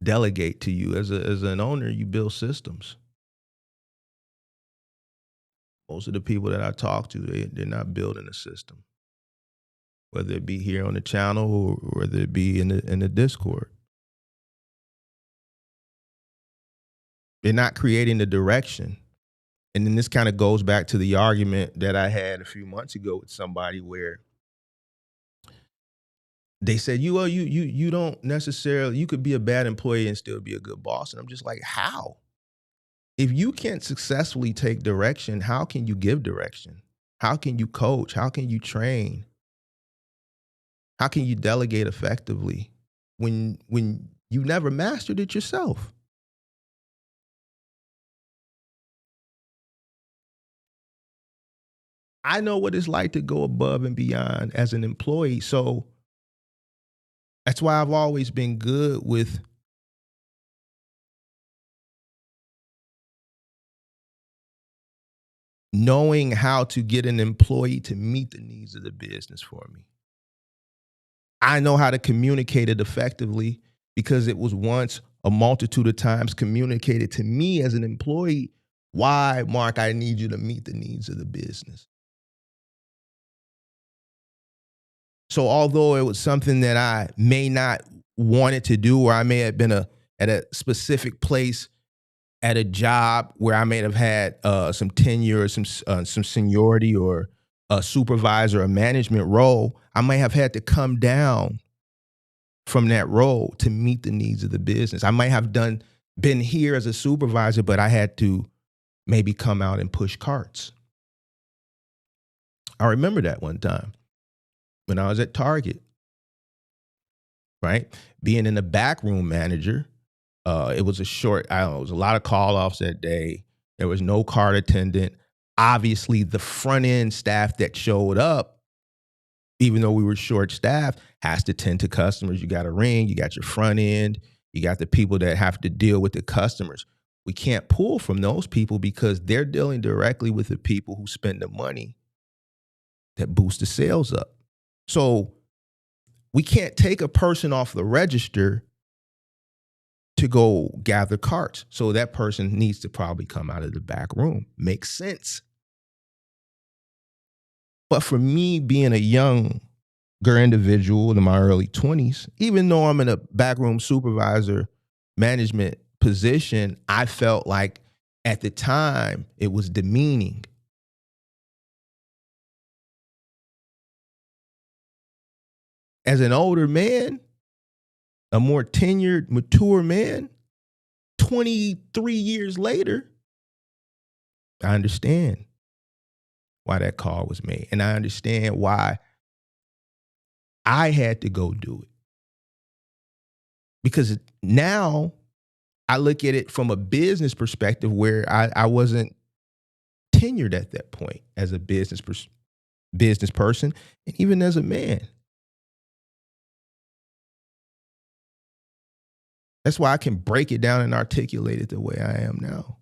delegate to you. As an owner, you build systems. Most of the people that I talk to, they're not building a system, whether it be here on the channel or whether it be in the Discord. They're not creating the direction. And then this kind of goes back to the argument that I had a few months ago with somebody where they said, you don't necessarily, you could be a bad employee and still be a good boss. And I'm just like, how? If you can't successfully take direction, how can you give direction? How can you coach? How can you train? How can you delegate effectively when you never mastered it yourself? I know what it's like to go above and beyond as an employee. So that's why I've always been good with knowing how to get an employee to meet the needs of the business for me. I know how to communicate it effectively because it was once a multitude of times communicated to me as an employee. Why, Mark, I need you to meet the needs of the business. So although it was something that I may not wanted to do, or I may have been at a specific place at a job where I may have had some tenure or some seniority or a supervisor or management role, I may have had to come down from that role to meet the needs of the business. I might have been here as a supervisor, but I had to maybe come out and push carts. I remember that one time when I was at Target, right? Being in the back room manager, it was it was a lot of call offs that day. There was no cart attendant. obviously the front end staff that showed up, even though we were short staffed, has to tend to customers. You got a ring, you got your front end, you got the people that have to deal with the customers. We can't pull from those people because they're dealing directly with the people who spend the money that boost the sales up. So we can't take a person off the register to go gather carts. So that person needs to probably come out of the back room. Makes sense. But for me, being a younger individual in my early 20s, even though I'm in a backroom supervisor management position, I felt like at the time it was demeaning. As an older man, a more tenured, mature man, 23 years later, I understand why that call was made. And I understand why I had to go do it. Because now I look at it from a business perspective where I wasn't tenured at that point as a business person and even as a man. That's why I can break it down and articulate it the way I am now.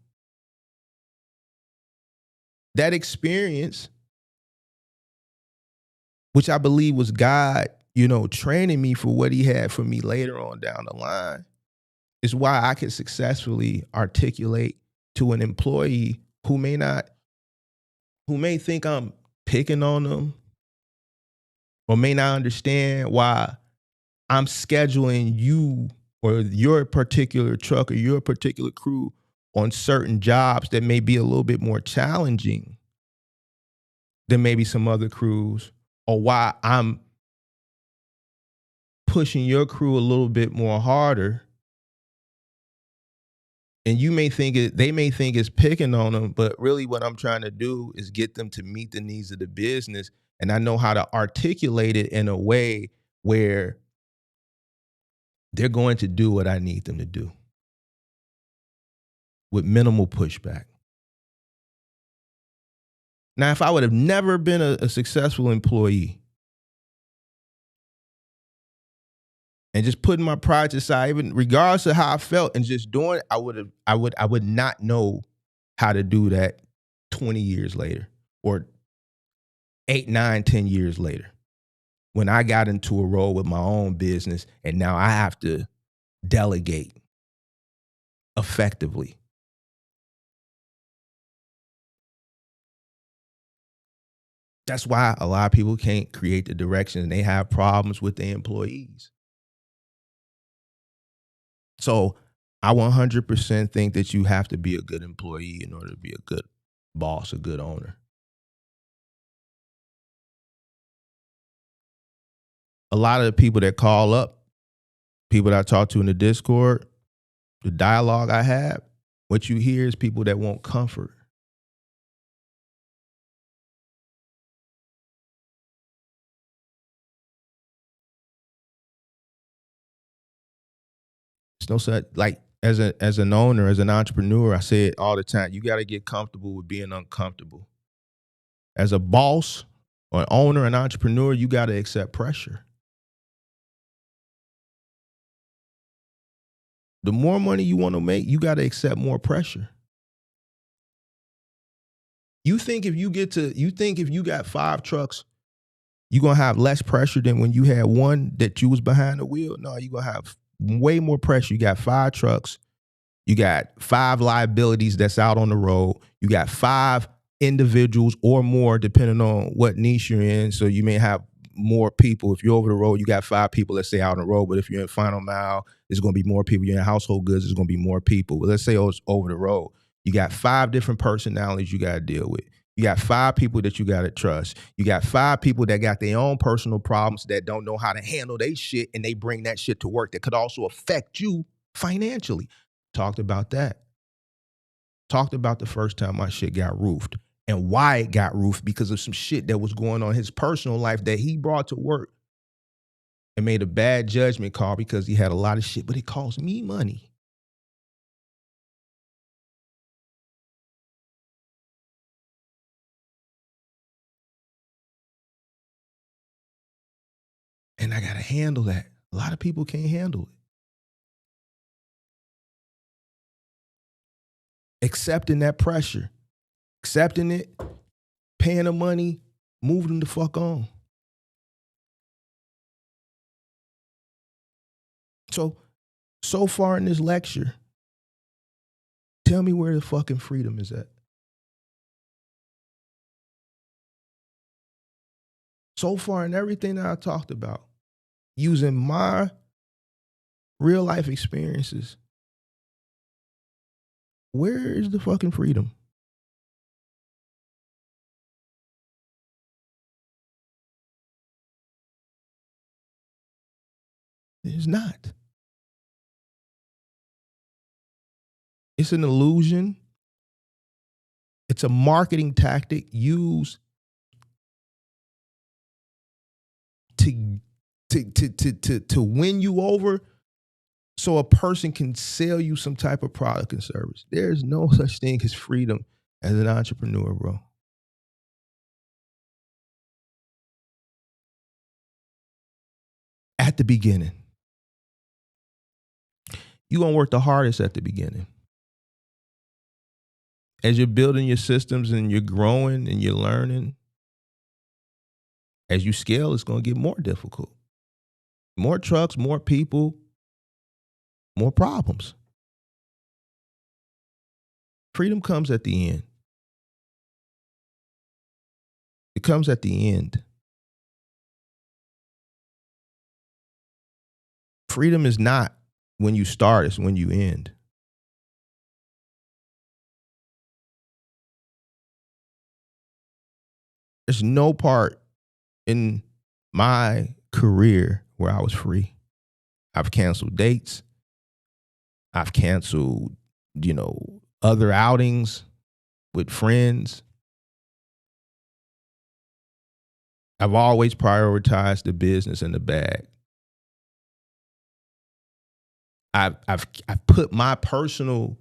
That experience, which I believe was God, training me for what he had for me later on down the line, is why I could successfully articulate to an employee who may think I'm picking on them or may not understand why I'm scheduling you or your particular truck or your particular crew on certain jobs that may be a little bit more challenging than maybe some other crews, or why I'm pushing your crew a little bit more harder. And they may think it's picking on them, but really what I'm trying to do is get them to meet the needs of the business. And I know how to articulate it in a way where they're going to do what I need them to do with minimal pushback. Now, if I would have never been a successful employee and just putting my pride aside, even regardless of how I felt and just doing it, I would not know how to do that 20 years later or 8, 9, 10 years later when I got into a role with my own business and now I have to delegate effectively. That's why a lot of people can't create the direction and they have problems with their employees. So I 100% think that you have to be a good employee in order to be a good boss, a good owner. A lot of the people that call up, people that I talk to in the Discord, the dialogue I have, what you hear is people that want comfort. It's no such, like, as an owner, as an entrepreneur, I say it all the time, you got to get comfortable with being uncomfortable. As a boss or an owner, an entrepreneur, you got to accept pressure. The more money you want to make, you got to accept more pressure. You think if you got 5 trucks, you're going to have less pressure than when you had one that you was behind the wheel? No, you're going to have way more pressure. You got 5 trucks. You got 5 liabilities that's out on the road. You got 5 individuals or more, depending on what niche you're in. So you may have more people. If you're over the road, you got 5 people, let's say, out on the road. But if you're in final mile, there's going to be more people. You're in household goods, there's going to be more people. But let's say it's over the road. You got 5 different personalities you got to deal with. You got 5 people that you got to trust. You got 5 people that got their own personal problems that don't know how to handle their shit, and they bring that shit to work that could also affect you financially. Talked about that. Talked about the first time my shit got roofed and why it got roofed, because of some shit that was going on in his personal life that he brought to work and made a bad judgment call because he had a lot of shit, but it cost me money. And I got to handle that. A lot of people can't handle it. Accepting that pressure, accepting it, paying the money, moving the fuck on. So far in this lecture, tell me where the fucking freedom is at. So far in everything that I talked about, using my real life experiences, where is the fucking freedom? It's not. It's an illusion. It's a marketing tactic used to win you over so a person can sell you some type of product and service. There's no such thing as freedom as an entrepreneur, bro. At the beginning. You're going to work the hardest at the beginning. As you're building your systems and you're growing and you're learning, as you scale, it's going to get more difficult. More trucks, more people, more problems. Freedom comes at the end. It comes at the end. Freedom is not when you start, it's when you end. There's no part in my career where I was free. I've canceled dates. I've canceled, other outings with friends. I've always prioritized the business and the bag. I've put my personal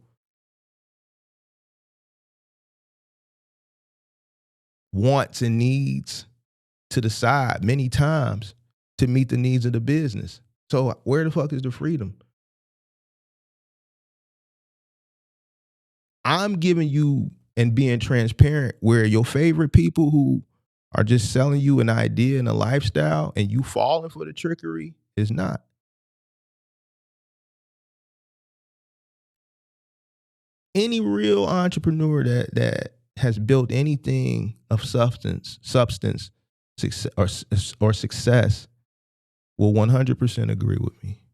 wants and needs to the side many times to meet the needs of the business. So where the fuck is the freedom? I'm giving you and being transparent where your favorite people who are just selling you an idea and a lifestyle and you falling for the trickery is not. Any real entrepreneur that has built anything of substance, or success will 100% agree with me.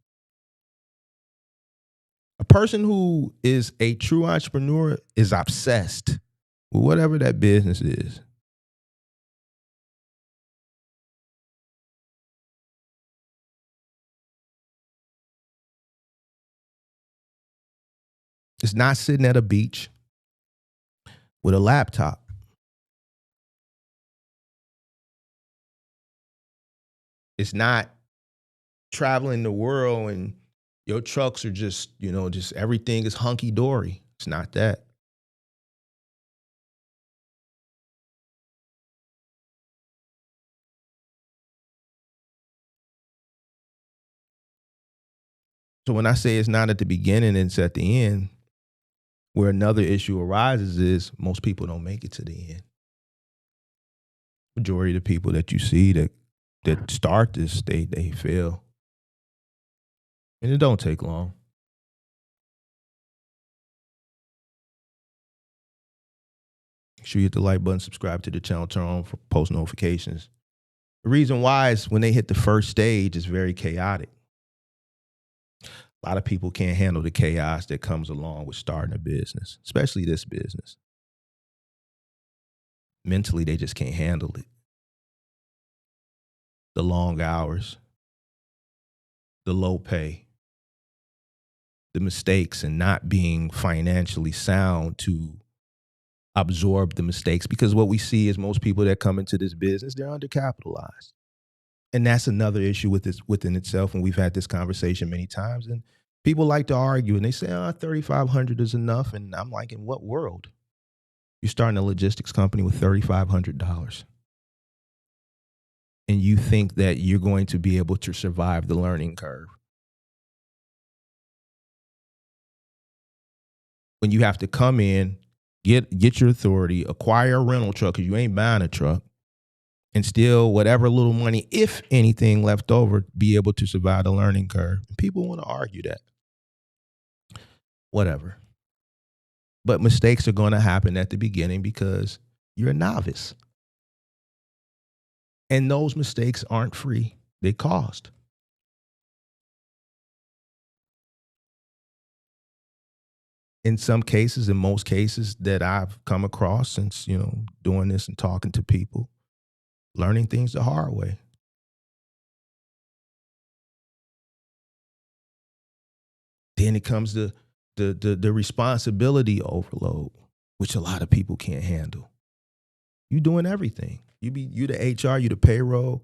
A person who is a true entrepreneur is obsessed with whatever that business is. It's not sitting at a beach with a laptop. It's not traveling the world and your trucks are just everything is hunky dory. It's not that. So when I say it's not at the beginning, it's at the end, where another issue arises is most people don't make it to the end. Majority of the people that you see that start this, they fail. And it don't take long. Make sure you hit the like button, subscribe to the channel, turn on for post notifications. The reason why is when they hit the first stage, it's very chaotic. A lot of people can't handle the chaos that comes along with starting a business, especially this business. Mentally, they just can't handle it. The long hours, the low pay, the mistakes, and not being financially sound to absorb the mistakes. Because what we see is most people that come into this business, they're undercapitalized. And that's another issue within itself. And we've had this conversation many times. And people like to argue and they say, $3,500 is enough. And I'm like, in what world? You're starting a logistics company with $3,500. and you think that you're going to be able to survive the learning curve. When you have to come in, get your authority, acquire a rental truck because you ain't buying a truck, and still whatever little money, if anything left over, be able to survive the learning curve. And people want to argue that. Whatever. But mistakes are going to happen at the beginning because you're a novice. And those mistakes aren't free. They cost. In some cases, in most cases that I've come across since, doing this and talking to people, learning things the hard way. Then it comes to the responsibility overload, which a lot of people can't handle. You doing everything. You the HR, you the payroll,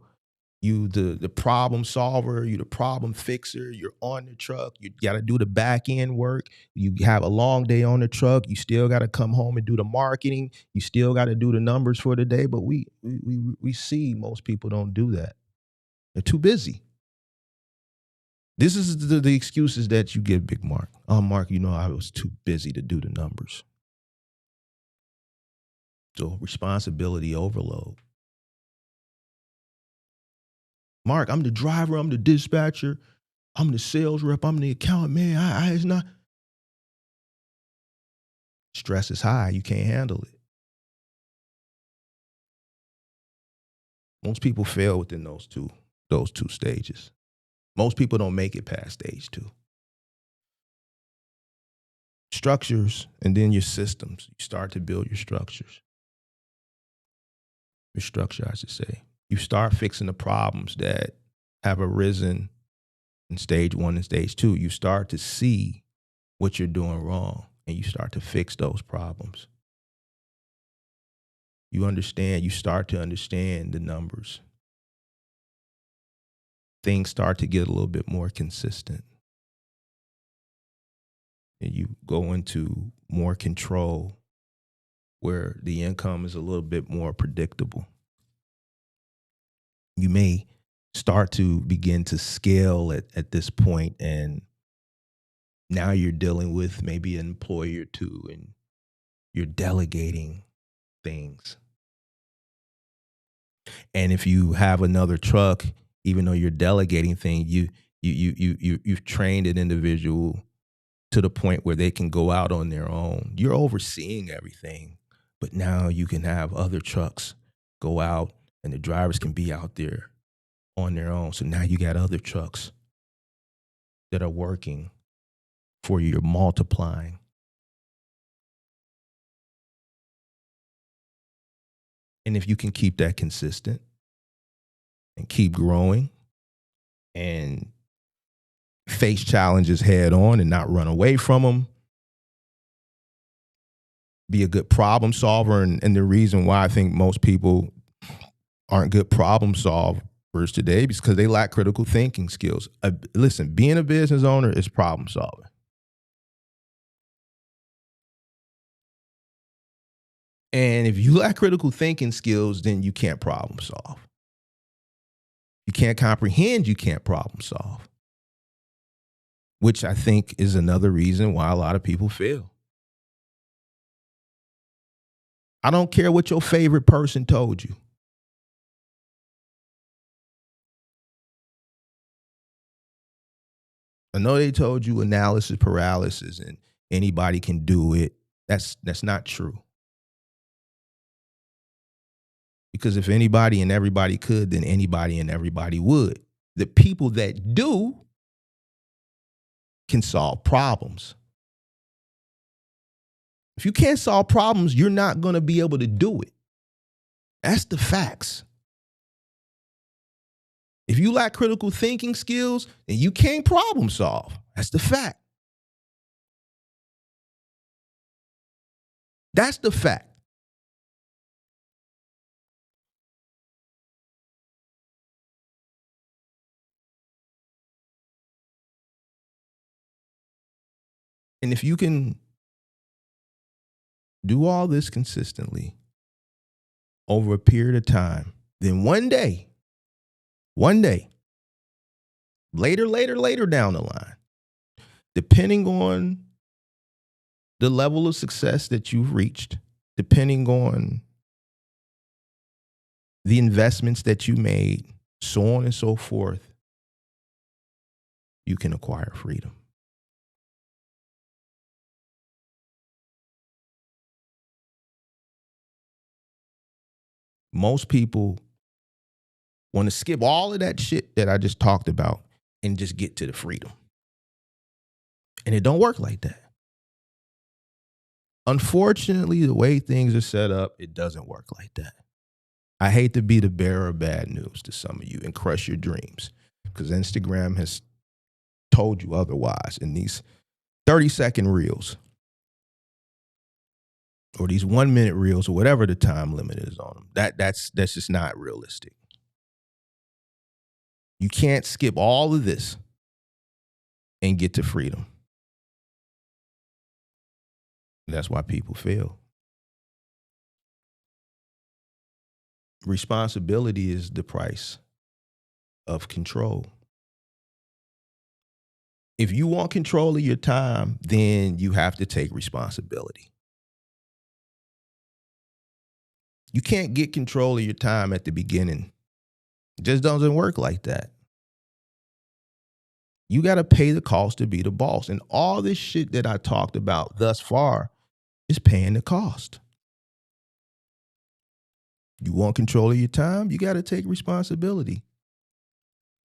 you the problem solver, you the problem fixer, you're on the truck, you gotta do the back end work, you have a long day on the truck, you still gotta come home and do the marketing, you still gotta do the numbers for the day, but we see most people don't do that. They're too busy. This is the excuses that you give Big Mark. Oh, Mark, I was too busy to do the numbers. So responsibility overload. Mark, I'm the driver, I'm the dispatcher, I'm the sales rep, I'm the accountant, man. It's not. Stress is high, you can't handle it. Most people fail within those two stages. Most people don't make it past stage 2. Structures and then your systems. You start to build your structures. Your structure, I should say. You start fixing the problems that have arisen in stage 1 and stage 2. You start to see what you're doing wrong and you start to fix those problems. You start to understand the numbers. Things start to get a little bit more consistent. And you go into more control where the income is a little bit more predictable. You may start to begin to scale at this point, and now you're dealing with maybe an employee or two, and you're delegating things. And if you have another truck, even though you're delegating things, you've trained an individual to the point where they can go out on their own. You're overseeing everything, but now you can have other trucks go out and the drivers can be out there on their own. So now you got other trucks that are working for you. You're multiplying. And if you can keep that consistent and keep growing and face challenges head on and not run away from them, be a good problem solver. And the reason why I think most people aren't good problem solvers today is because they lack critical thinking skills. Listen, being a business owner is problem solving. And if you lack critical thinking skills, then you can't problem solve. You can't comprehend, you can't problem solve. Which I think is another reason why a lot of people fail. I don't care what your favorite person told you. I know they told you analysis paralysis and anybody can do it. That's not true. Because if anybody and everybody could, then anybody and everybody would. The people that do can solve problems. If you can't solve problems, you're not going to be able to do it. That's the facts. If you lack critical thinking skills, then you can't problem solve. That's the fact. That's the fact. And if you can do all this consistently over a period of time, then one day one day, later down the line, depending on the level of success that you've reached, depending on the investments that you made, so on and so forth, you can acquire freedom. Most people want to skip all of that shit that I just talked about and just get to the freedom. And it don't work like that. Unfortunately, the way things are set up, it doesn't work like that. I hate to be the bearer of bad news to some of you and crush your dreams, because Instagram has told you otherwise in these 30-second reels or these 1-minute reels or whatever the time limit is on them. That's just not realistic. You can't skip all of this and get to freedom. That's why people fail. Responsibility is the price of control. If you want control of your time, then you have to take responsibility. You can't get control of your time at the beginning. It just doesn't work like that. You got to pay the cost to be the boss. And all this shit that I talked about thus far is paying the cost. You want control of your time? You got to take responsibility.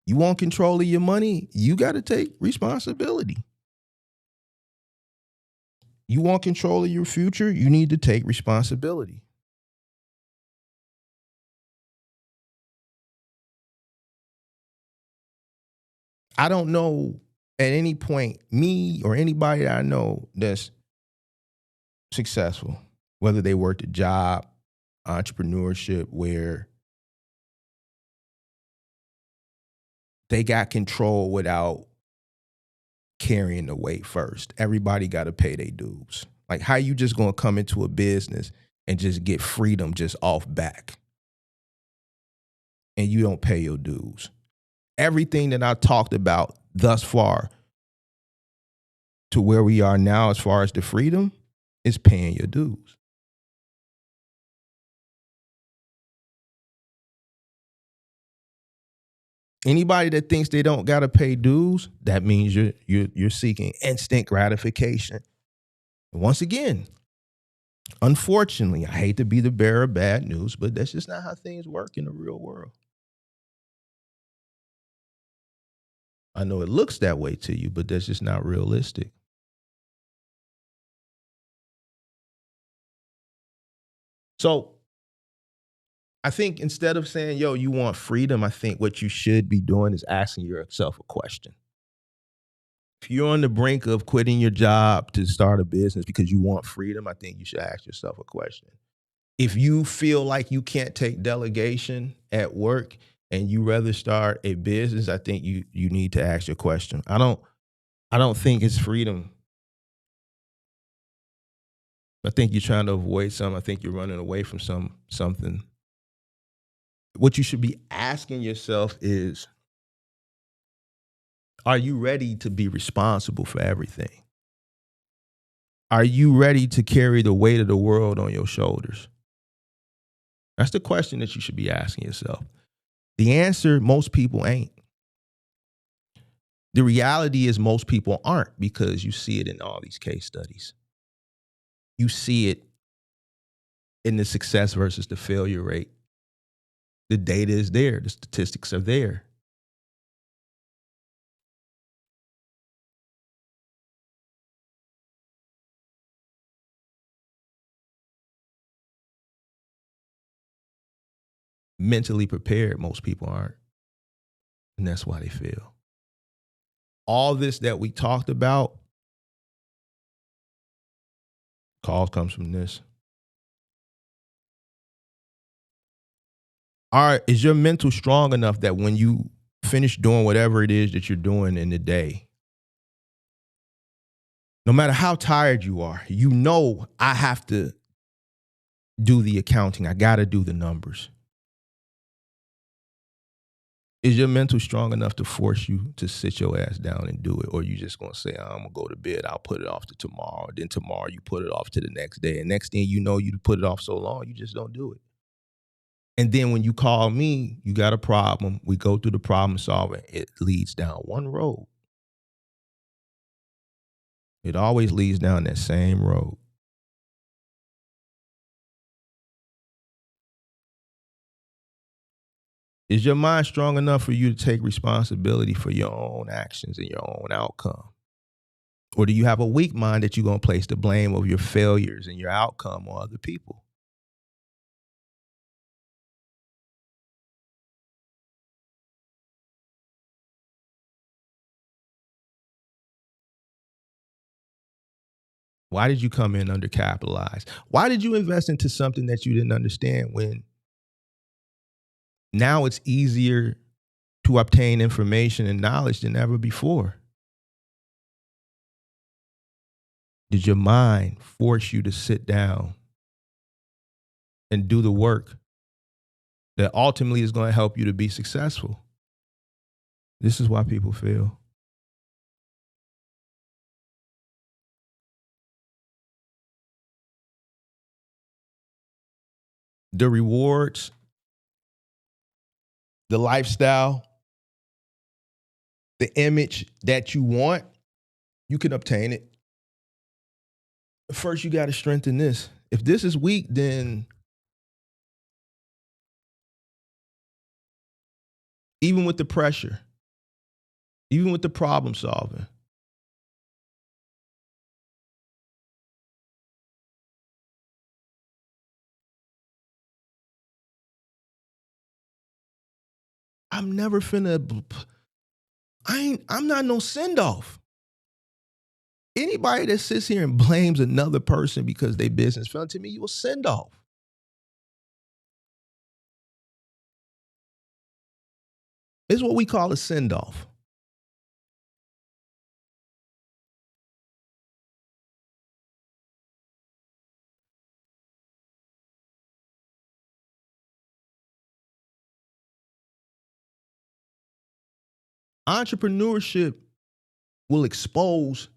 You want control of your money? You got to take responsibility. You want control of your future? You need to take responsibility. I don't know at any point, me or anybody that I know that's successful, whether they worked a job, entrepreneurship, where they got control without carrying the weight first. Everybody got to pay their dues. Like, how you just going to come into a business and just get freedom just off back and you don't pay your dues? Everything that I talked about thus far to where we are now as far as the freedom is paying your dues. Anybody that thinks they don't got to pay dues, that means you're seeking instant gratification. And once again, unfortunately, I hate to be the bearer of bad news, but that's just not how things work in the real world. I know it looks that way to you, but that's just not realistic. So I think instead of saying, yo, you want freedom, I think what you should be doing is asking yourself a question. If you're on the brink of quitting your job to start a business because you want freedom, I think you should ask yourself a question. If you feel like you can't take delegation at work and you rather start a business, I think you need to ask your question. I don't think it's freedom. I think you're trying to avoid something. I think you're running away from something. What you should be asking yourself is, are you ready to be responsible for everything? Are you ready to carry the weight of the world on your shoulders? That's the question that you should be asking yourself. The answer, most people ain't. The reality is most people aren't, because you see it in all these case studies. You see it in the success versus the failure rate. The data is there. The statistics are there. Mentally prepared, most people aren't. And that's why they fail. All this that we talked about, cause comes from this. All right, is your mental strong enough that when you finish doing whatever it is that you're doing in the day, no matter how tired you are, you know, I have to do the accounting. I got to do the numbers. Is your mental strong enough to force you to sit your ass down and do it? Or you just gonna say, I'm gonna go to bed, I'll put it off to tomorrow. Then tomorrow you put it off to the next day. And next thing you know, you put it off so long, you just don't do it. And then when you call me, you got a problem. We go through the problem solving. It leads down one road. It always leads down that same road. Is your mind strong enough for you to take responsibility for your own actions and your own outcome? Or do you have a weak mind that you're going to place the blame of your failures and your outcome on other people? Why did you come in undercapitalized? Why did you invest into something that you didn't understand when now it's easier to obtain information and knowledge than ever before? Did your mind force you to sit down and do the work that ultimately is going to help you to be successful? This is why people fail. The rewards, the lifestyle, the image that you want, you can obtain it. First, you got to strengthen this. If this is weak, then even with the pressure, even with the problem solving, I'm never finna, I'm not no send off. Anybody that sits here and blames another person because their business fell, to me, you a send off. It's what we call a send off. Entrepreneurship will expose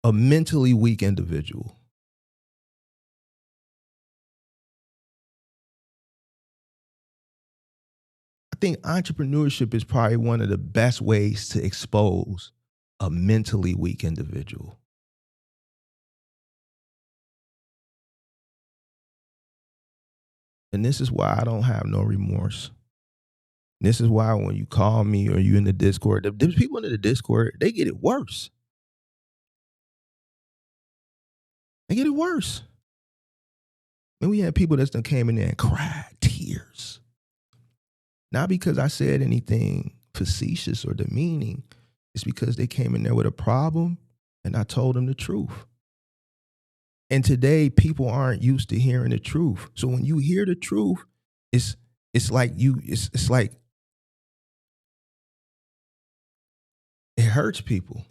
a mentally weak individual. I think entrepreneurship is probably one of the best ways to expose a mentally weak individual. And this is why I don't have no remorse. This is why when you call me or you in the Discord, the people in the Discord, they get it worse. They get it worse. And we had people that done came in there and cried tears. Not because I said anything facetious or demeaning. It's because they came in there with a problem and I told them the truth. And today people aren't used to hearing the truth. So when you hear the truth, it's like it's like it hurts people.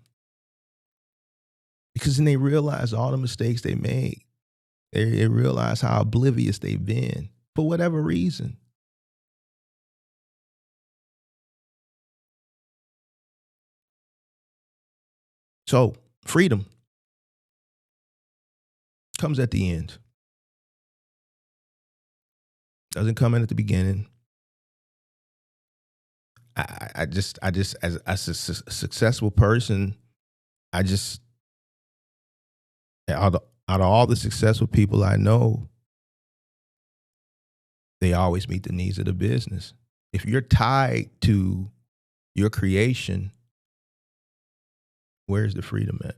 Because then they realize all the mistakes they made. They realize how oblivious they've been for whatever reason. So freedom comes at the end. Doesn't come in at the beginning. I just as a successful person, out of all the successful people I know, they always meet the needs of the business. If you're tied to your creation, where's the freedom at?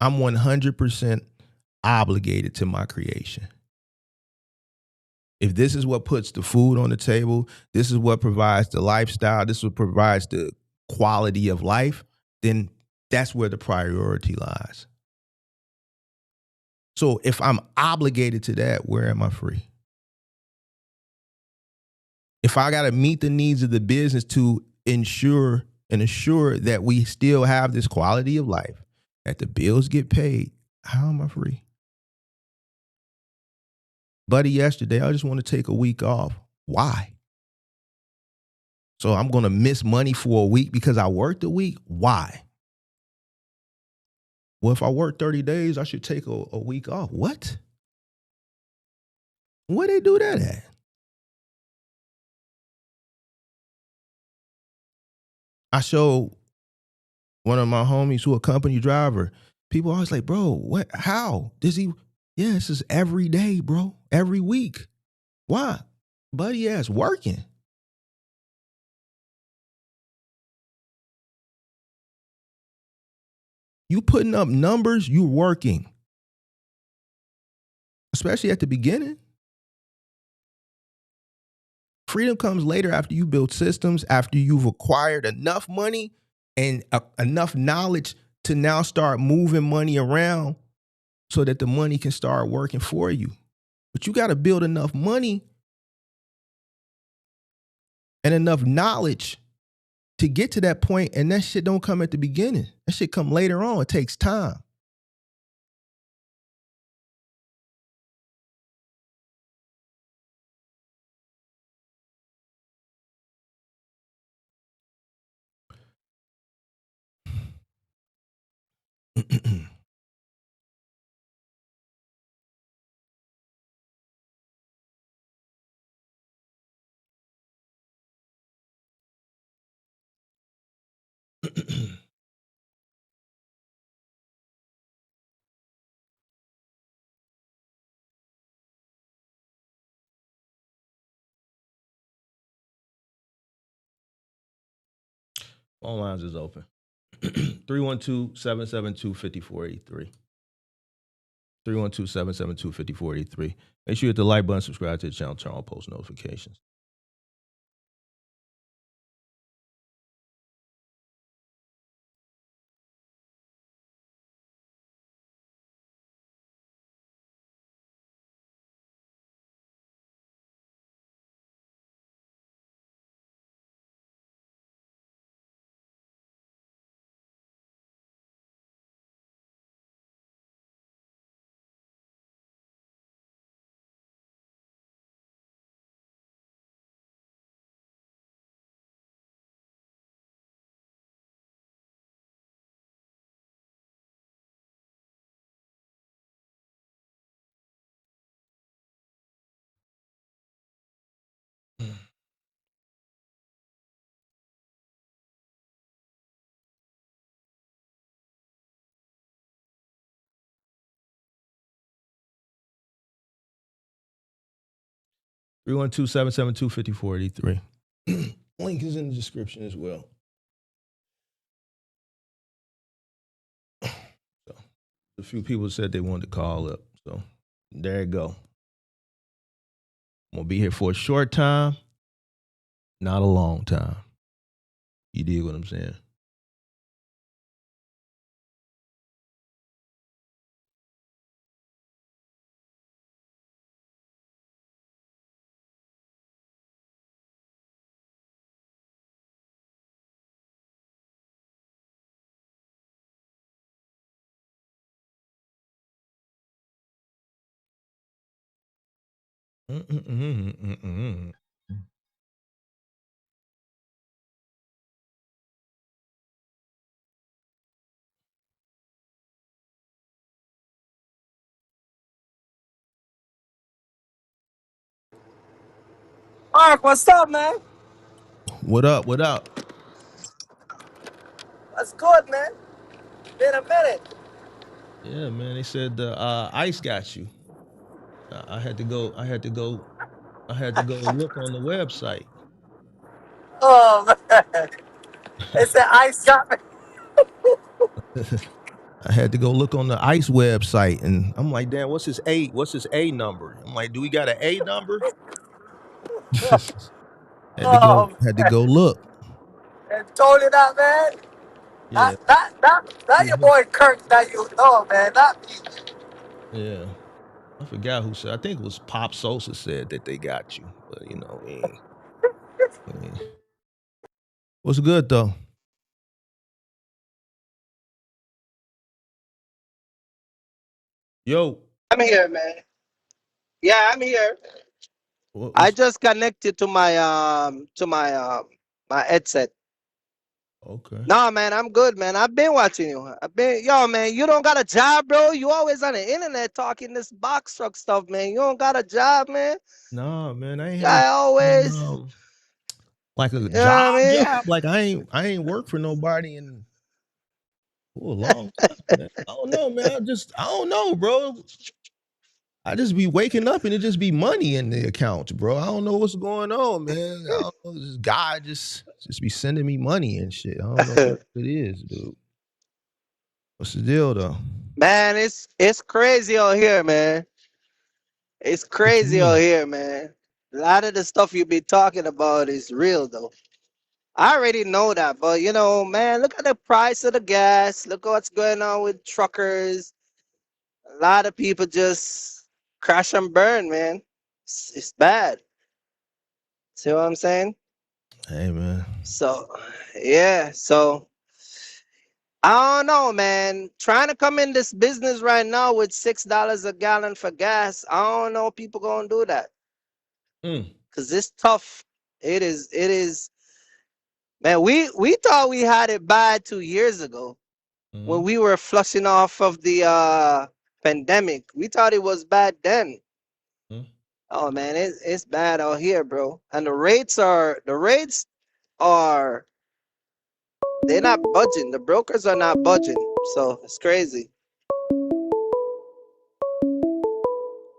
I'm 100% obligated to my creation. If this is what puts the food on the table, this is what provides the lifestyle, this is what provides the quality of life, then that's where the priority lies. So if I'm obligated to that, where am I free? If I got to meet the needs of the business to ensure that we still have this quality of life, that the bills get paid, how am I free? Buddy, yesterday, I just want to take a week off. Why? So I'm going to miss money for a week because I worked a week? Why? Well, if I work 30 days, I should take a week off. What? Where they do that at? I showed one of my homies who a company driver. People always like, bro, what? How? Does he? Yeah, this is every day, bro. Every week. Why? Buddy ass working. You putting up numbers, you working. Especially at the beginning. Freedom comes later after you build systems, after you've acquired enough money and enough knowledge to now start moving money around so that the money can start working for you. But you got to build enough money and enough knowledge to get to that point, and that shit don't come at the beginning. That shit come later on. It takes time. Phone lines is open. 312-772-5483. 312-772-5483. Make sure you hit the like button, subscribe to the channel, turn on post notifications. Mm. 312-772-5483. Link is in the description as well. So, a few people said they wanted to call up. So there you go. I'm going to be here for a short time, not a long time. You dig what I'm saying? Mm-mm-mm-mm-mm. 'Mark, what's up, man? What up? What up? What's good, man? Been a minute. Yeah, man. They said the ICE got you. I had to go. I had to go. I had to go look on the website. Oh, man. It's the ice got me. I had to go look on the ICE website, and I'm like, damn, what's his A? What's his A number? I'm like, do we got an A number? had to go. Oh, Had to go look. and told you that, man. Yeah. Not your boy Kirk that you know, man. Not me. Yeah. I forgot who said. I think it was Pop Sosa said that they got you, but you know, we ain't. What's good though? Yo, I'm here, man. Yeah, I'm here. I What's just connected to my headset. okay? No, man, I'm good, man. I've been watching you. Yo, man. You don't got a job, bro. You always on the internet talking this box truck stuff, man. You don't got a job, man. Nah, man, I ain't had no Guy always, like a you know what I job mean? job. Like I ain't worked for nobody in a long time, man. I don't know, man. I don't know, bro. I just be waking up and it just be money in the accounts, bro. I don't know what's going on, man. I don't know. This guy just be sending me money and shit. I don't know what it is, dude. What's the deal though? Man, it's crazy out here, man. It's What you crazy out mean? here, man. A lot of the stuff you be talking about is real, though. I already know that, but man, look at the price of the gas. Look what's going on with truckers. A lot of people just crash and burn, man. It's bad. See what I'm saying? Hey, man. So, yeah. So, I don't know, man. Trying to come in this business right now with $6 a gallon for gas. I don't know if people gonna do that Mm. because it's tough. It is. It is. Man, we thought we had it bad 2 years ago when Mm-hmm. we were flushing off of the pandemic. We thought it was bad then. Oh man, it's bad out here, bro. And the rates are they're not budging. The brokers are not budging. So it's crazy.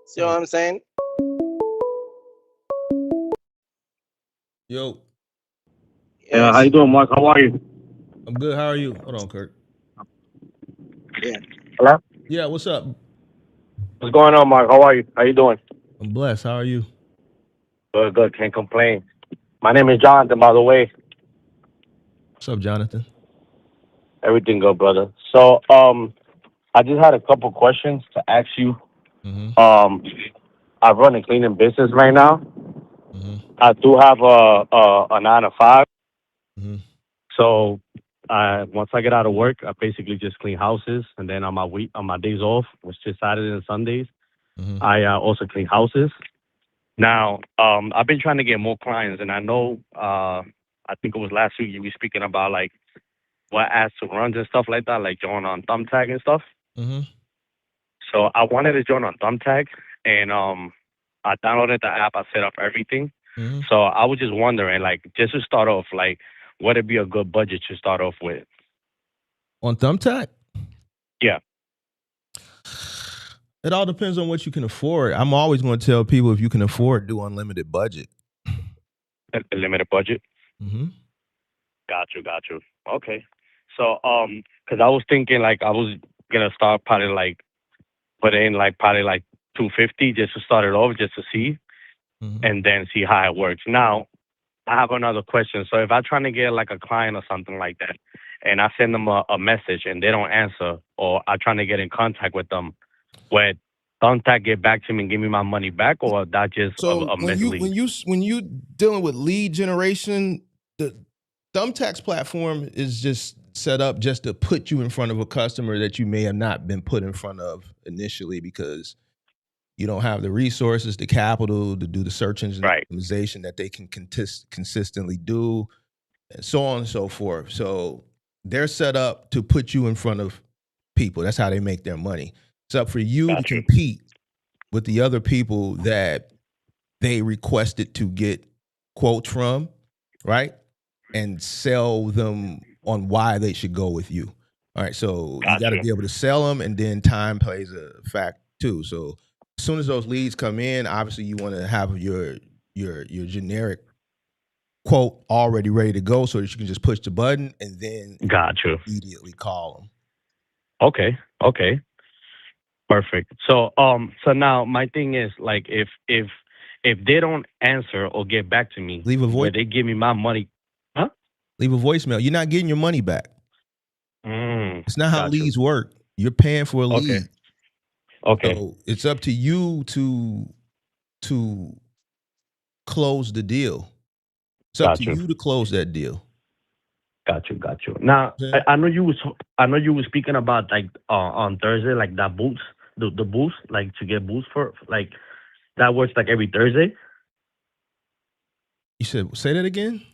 See what Mm. I'm saying? Yo, Yeah, how Yes. you doing, Mark? How are you? I'm good. How are you? Hold on, Kurt. Yeah. Hello? Yeah, what's up? What's going on, Mark? How are you? How you doing? I'm blessed. How are you? Good, good. Can't complain. My name is Jonathan, by the way. What's up, Jonathan? Everything good, brother. So, I just had a couple questions to ask you. Mm-hmm. Um, I run a cleaning business right now. Mm-hmm. I do have a 9 to 5. Mm-hmm. So, once I get out of work, I basically just clean houses, and then on my days off, which is Saturdays and Sundays, Mm-hmm. I also clean houses. Now, I've been trying to get more clients, and I know, I think it was last week you were speaking about like what ads to runs and stuff like that, like join on Thumbtack and stuff. Mm-hmm. So I wanted to join on Thumbtack, and I downloaded the app. I set up everything. Mm-hmm. So I was just wondering, like, just to start off, like, would it be a good budget to start off with? On Thumbtack? Yeah, It all depends on what you can afford. I'm always going to tell people if you can afford, do unlimited budget. a limited budget. Mm-hmm. Got you, got you. Okay. So, because I was thinking, like, I was gonna start probably like put in like probably like 250 just to start it off, just to see, Mm-hmm. and then see how it works. Now, I have another question. So if I'm trying to get like a client or something like that, and I send them a message and they don't answer, or I'm trying to get in contact with them, would contact get back to me and give me my money back, or that just So a when mislead? you dealing with lead generation, the Thumbtack's platform is just set up just to put you in front of a customer that you may have not been put in front of initially because you don't have the resources, the capital to do the search engine Right. optimization that they can consistently do, and so on and so forth. So they're set up to put you in front of people. That's how they make their money. It's up for you to Got you. compete with the other people that they requested to get quotes from, right? And sell them on why they should go with you. All right, so you Got got to you. be able to sell them, and then time plays a fact too. So as soon as those leads come in, obviously you want to have your generic quote already ready to go, so that you can just push the button and then Got you. immediately call them. Okay. Okay. Perfect. So now my thing is like if they don't answer or get back to me, Leave a voice. will they give me my money? Huh? Leave a voicemail. You're not getting your money back. It's not how Got you. leads work. You're paying for a Okay. lead. Okay. So it's up to you to close the deal. It's up Got to you. you to close that deal. Got you. Got you. Now Yeah. I know you were speaking about like on Thursday like that boost the boost like to get boost for like that works like every Thursday. You said, say that again?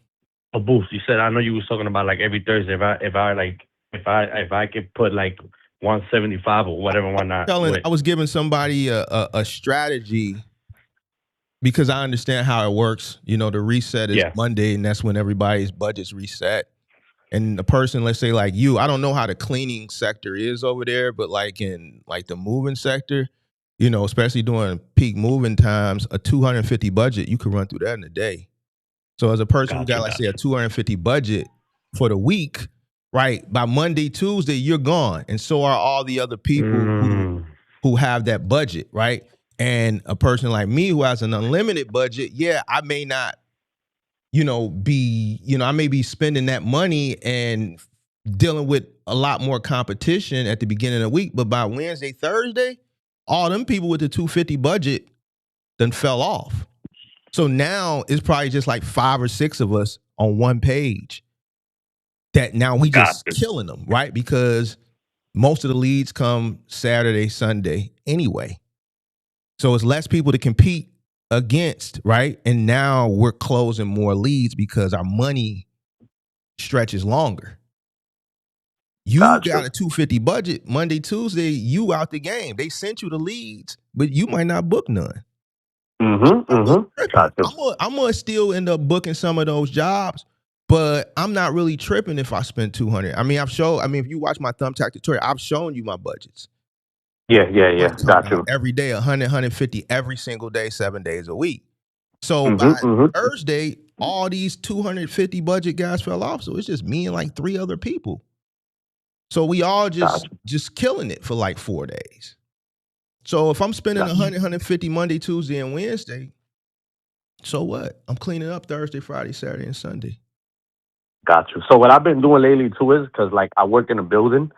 A boost. You said I know you was talking about like every Thursday. If I could put like 175 or whatever, why not? I was giving somebody a strategy because I understand how it works. You know, the reset is Yeah. Monday, and that's when everybody's budgets reset. And the person, let's say like you, I don't know how the cleaning sector is over there, but like in like the moving sector, you know, especially during peak moving times, a 250 budget, you could run through that in a day. So as a person who got, like, say, a 250 budget for the week, right? By Monday, Tuesday, you're gone, and so are all the other people who have that budget, right? And a person like me who has an unlimited budget, yeah, I may not, I may be spending that money and dealing with a lot more competition at the beginning of the week, but by Wednesday, Thursday, all them people with the 250 budget then fell off. So now it's probably just like 5 or 6 of us on one page that now we just killing them, right? Because most of the leads come Saturday, Sunday anyway. So it's less people to compete against, right? And now we're closing more leads because our money stretches longer. You got a 250 budget, Monday, Tuesday, you out the game. They sent you the leads, but you might not book none. I'm gonna still end up booking some of those jobs, but I'm not really tripping if I spend 200. I mean, if you watch my Thumbtack tutorial, I've shown you my budgets. Yeah. Got you. Every day, 100, 150 every single day, 7 days a week. So by Thursday, all these 250 budget guys fell off. So it's just me and like 3 other people. So we all just killing it for like 4 days. So if I'm spending 100, 150 Monday, Tuesday, and Wednesday, so what? I'm cleaning up Thursday, Friday, Saturday, and Sunday. Got you. So what I've been doing lately too is because like I work in a building,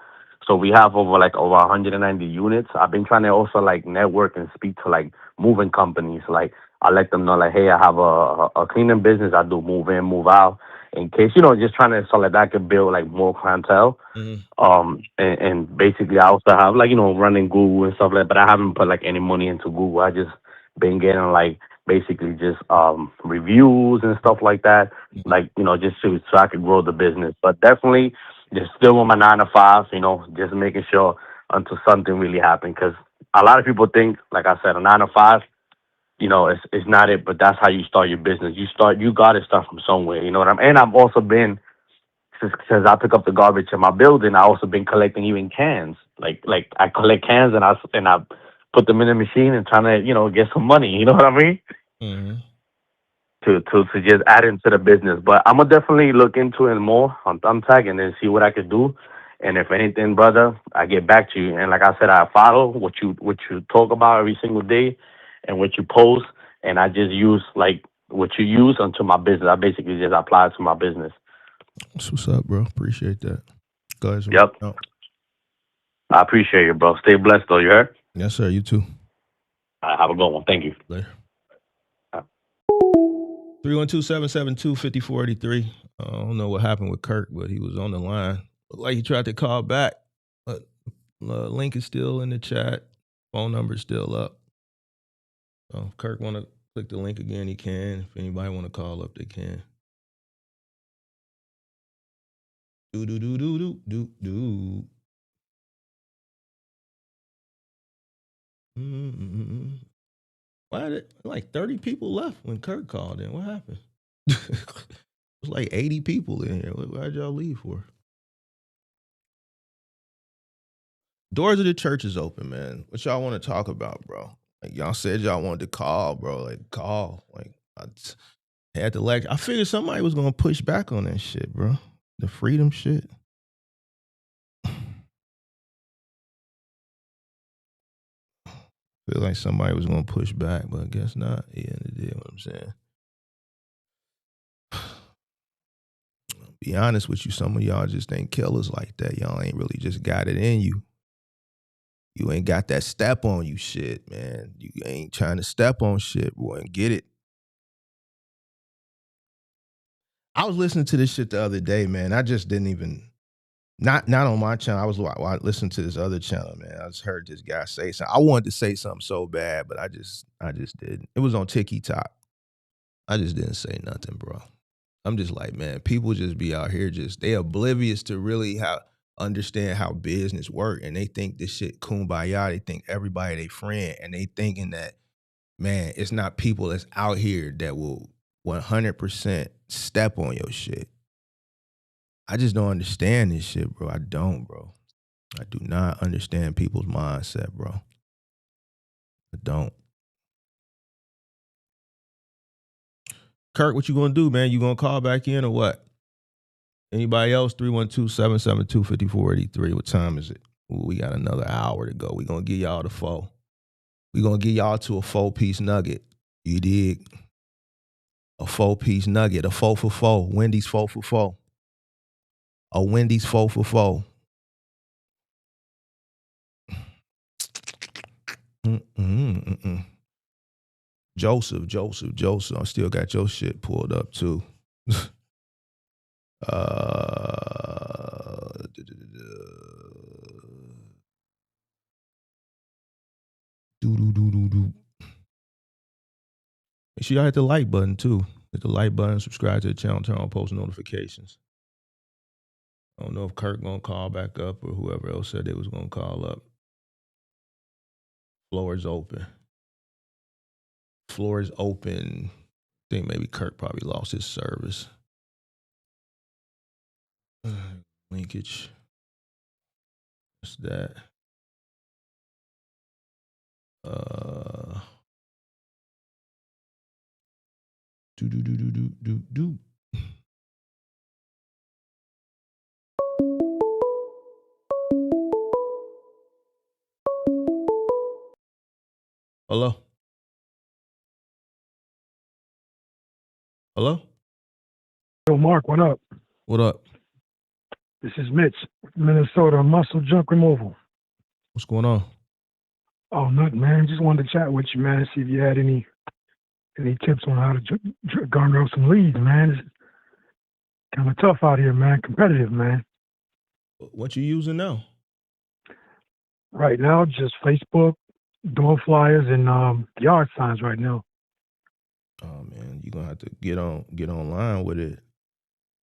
so we have over 190 units. I've been trying to also like network and speak to like moving companies. Like I let them know like, hey, I have a cleaning business. I do move in, move out. In case just trying to so that I could build like more clientele. And basically I also have like running Google and stuff like that, but I haven't put like any money into Google. I just been getting like basically just reviews and stuff like that, like just so I could grow the business. But definitely just still on my 9 to 5, just making sure until something really happens. Because a lot of people think, like I said, a 9 to 5, it's not it, but that's how you start your business. You got to start from somewhere. You know what I mean? And I've also been, since I pick up the garbage in my building, I also been collecting even cans. Like I collect cans and I put them in the machine and trying to get some money. You know what I mean? To just add into the business. But I'm gonna definitely look into it more on Thumbtack and then see what I could do. And if anything, brother, I get back to you. And like I said, I follow what you talk about every single day and what you post, and I just use like what you use onto my business. I basically just apply it to my business. That's what's up, bro. Appreciate that. Guys. Yep. I appreciate you, bro. Stay blessed, though. You heard? Yes, sir. You too. Have a good one. Thank you. Later. 312-772-5483. I don't know what happened with Kirk, but he was on the line. Looked like he tried to call back, but link is still in the chat. Phone number is still up. So if Kirk want to click the link again, he can. If anybody want to call up, they can. Do. Why did like 30 people left when Kirk called in? What happened? It was like 80 people in here. Why'd y'all leave for? Doors of the church is open, man. What y'all want to talk about, bro? Like y'all said y'all wanted to call, bro. Like call. Like I had to lecture. I figured somebody was gonna push back on that shit, bro. The freedom shit. Feel like somebody was gonna push back, but I guess not. Yeah, they did. What I'm saying. Be honest with you, some of y'all just ain't killers like that. Y'all ain't really just got it in you. You ain't got that step on you shit, man. You ain't trying to step on shit, boy, and get it. I was listening to this shit the other day, man. I just didn't even Not on my channel. I was listening to this other channel, man. I just heard this guy say something. I wanted to say something so bad, but I just didn't. It was on TikTok. I just didn't say nothing, bro. I'm just like, man, people just be out here they oblivious to really understand how business work, and they think this shit kumbaya. They think everybody they friend, and they thinking that, man, it's not people that's out here that will 100% step on your shit. I just don't understand this shit, bro. I don't, bro. I do not understand people's mindset, bro. I don't. Kirk, what you gonna do, man? You gonna call back in or what? Anybody else? 312-772-5483. What time is it? Ooh, we got another hour to go. We gonna give y'all the 4. We gonna get y'all to a 4-piece nugget. You dig? A 4-piece nugget. A 4 for 4. Wendy's 4 for 4. A Wendy's 4 for 4. Joseph. I still got your shit pulled up too. Make sure y'all hit the like button too. Hit the like button, subscribe to the channel, turn on post notifications. I don't know if Kirk gonna call back up or whoever else said they was gonna call up. Floor is open. Floor is open. I think maybe Kirk probably lost his service. Linkage. What's that? Do. Hello? Hello? Yo, Mark, what up? What up? This is Mitch, Minnesota, muscle junk removal. What's going on? Oh, nothing, man. Just wanted to chat with you, man, see if you had any tips on how to garner up some leads, man. It's kind of tough out here, man. Competitive, man. What you using now? Right now, just Facebook, door flyers, and yard signs right now. Oh man, you're gonna have to get online with it.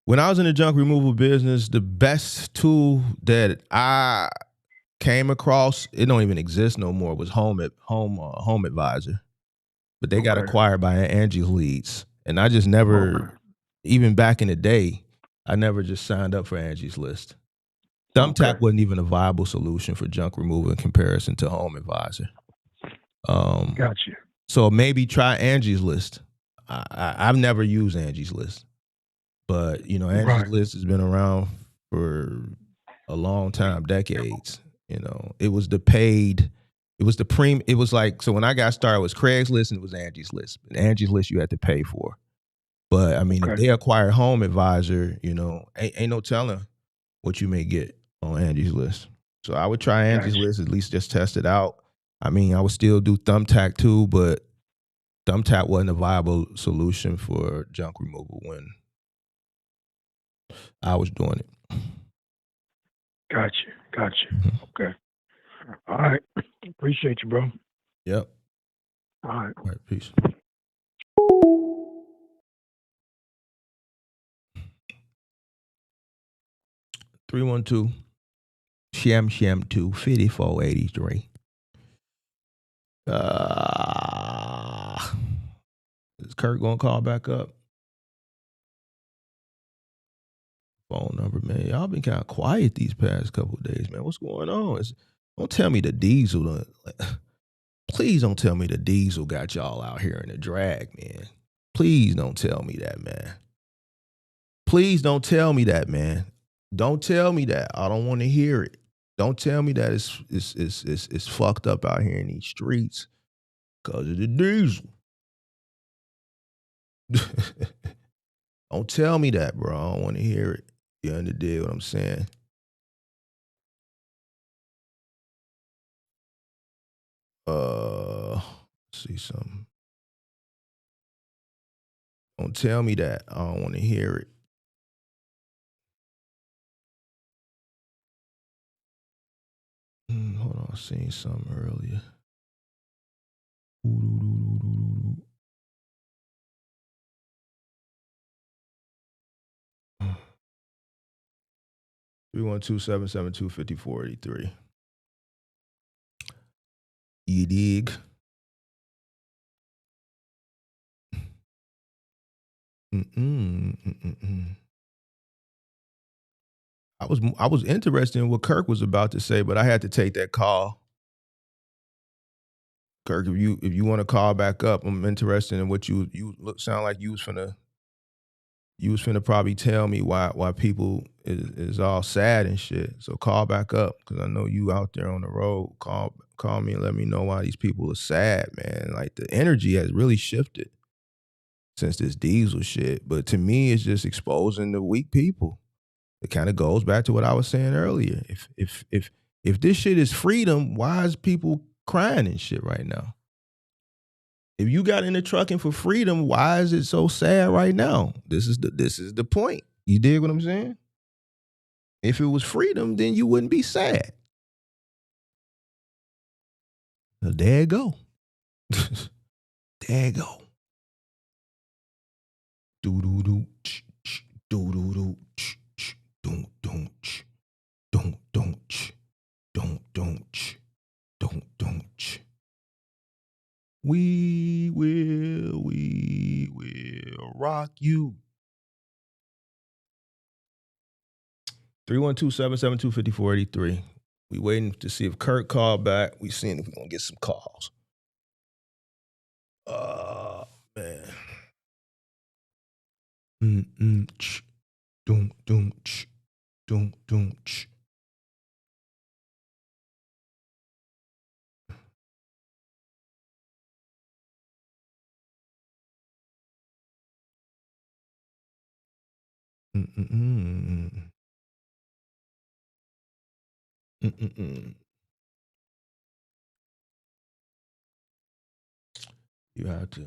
When I was in the junk removal business, the best tool that I came across, it don't even exist no more, was Home Advisor. But they got acquired by Angie's Leads. And I just never, even back in the day, I never just signed up for Angie's List. Thumbtack wasn't even a viable solution for junk removal in comparison to Home Advisor. Gotcha. So maybe try Angie's List. I've never used Angie's List. But, you know, Angie's List has been around for a long time, decades. You know, it was the paid, it was the premium. It was like, so when I got started, it was Craigslist and it was Angie's List. And Angie's List you had to pay for. But I mean, if they acquire Home Advisor, you know, ain't no telling what you may get on Angie's List. So I would try Angie's List, at least just test it out. I mean, I would still do Thumbtack too, but Thumbtack wasn't a viable solution for junk removal when I was doing it. Gotcha. Okay. All right. Appreciate you, bro. Yep. All right. All right, peace. (312) Sham 2 5483. Is Kurt gonna call back up? Phone number, man. Y'all been kind of quiet these past couple of days, man. What's going on? Don't tell me the diesel. Please don't tell me the diesel got y'all out here in the drag, man. Please don't tell me that, man. Please don't tell me that, man. Don't tell me that. I don't want to hear it. Don't tell me that it's fucked up out here in these streets because of the diesel. Don't tell me that, bro. I don't want to hear it. You understand what I'm saying? Let's see something. Don't tell me that. I don't want to hear it. Hold on, I seen something earlier. 312-772-5483. You dig? I was interested in what Kirk was about to say, but I had to take that call. Kirk, if you want to call back up, I'm interested in what you sound like you was finna probably tell me why people is all sad and shit. So call back up, because I know you out there on the road. Call me and let me know why these people are sad, man. Like, the energy has really shifted since this diesel shit. But to me, it's just exposing the weak people. It kind of goes back to what I was saying earlier. If this shit is freedom, why is people crying and shit right now? If you got into trucking for freedom, why is it so sad right now? This is the point. You dig what I'm saying? If it was freedom, then you wouldn't be sad. Well, there you go. There you go. Do do do do do do don't don't. We will rock you. 312-772-5483. We waiting to see if Kurt called back. We seeing if we're gonna get some calls. Man. Don't. You have to.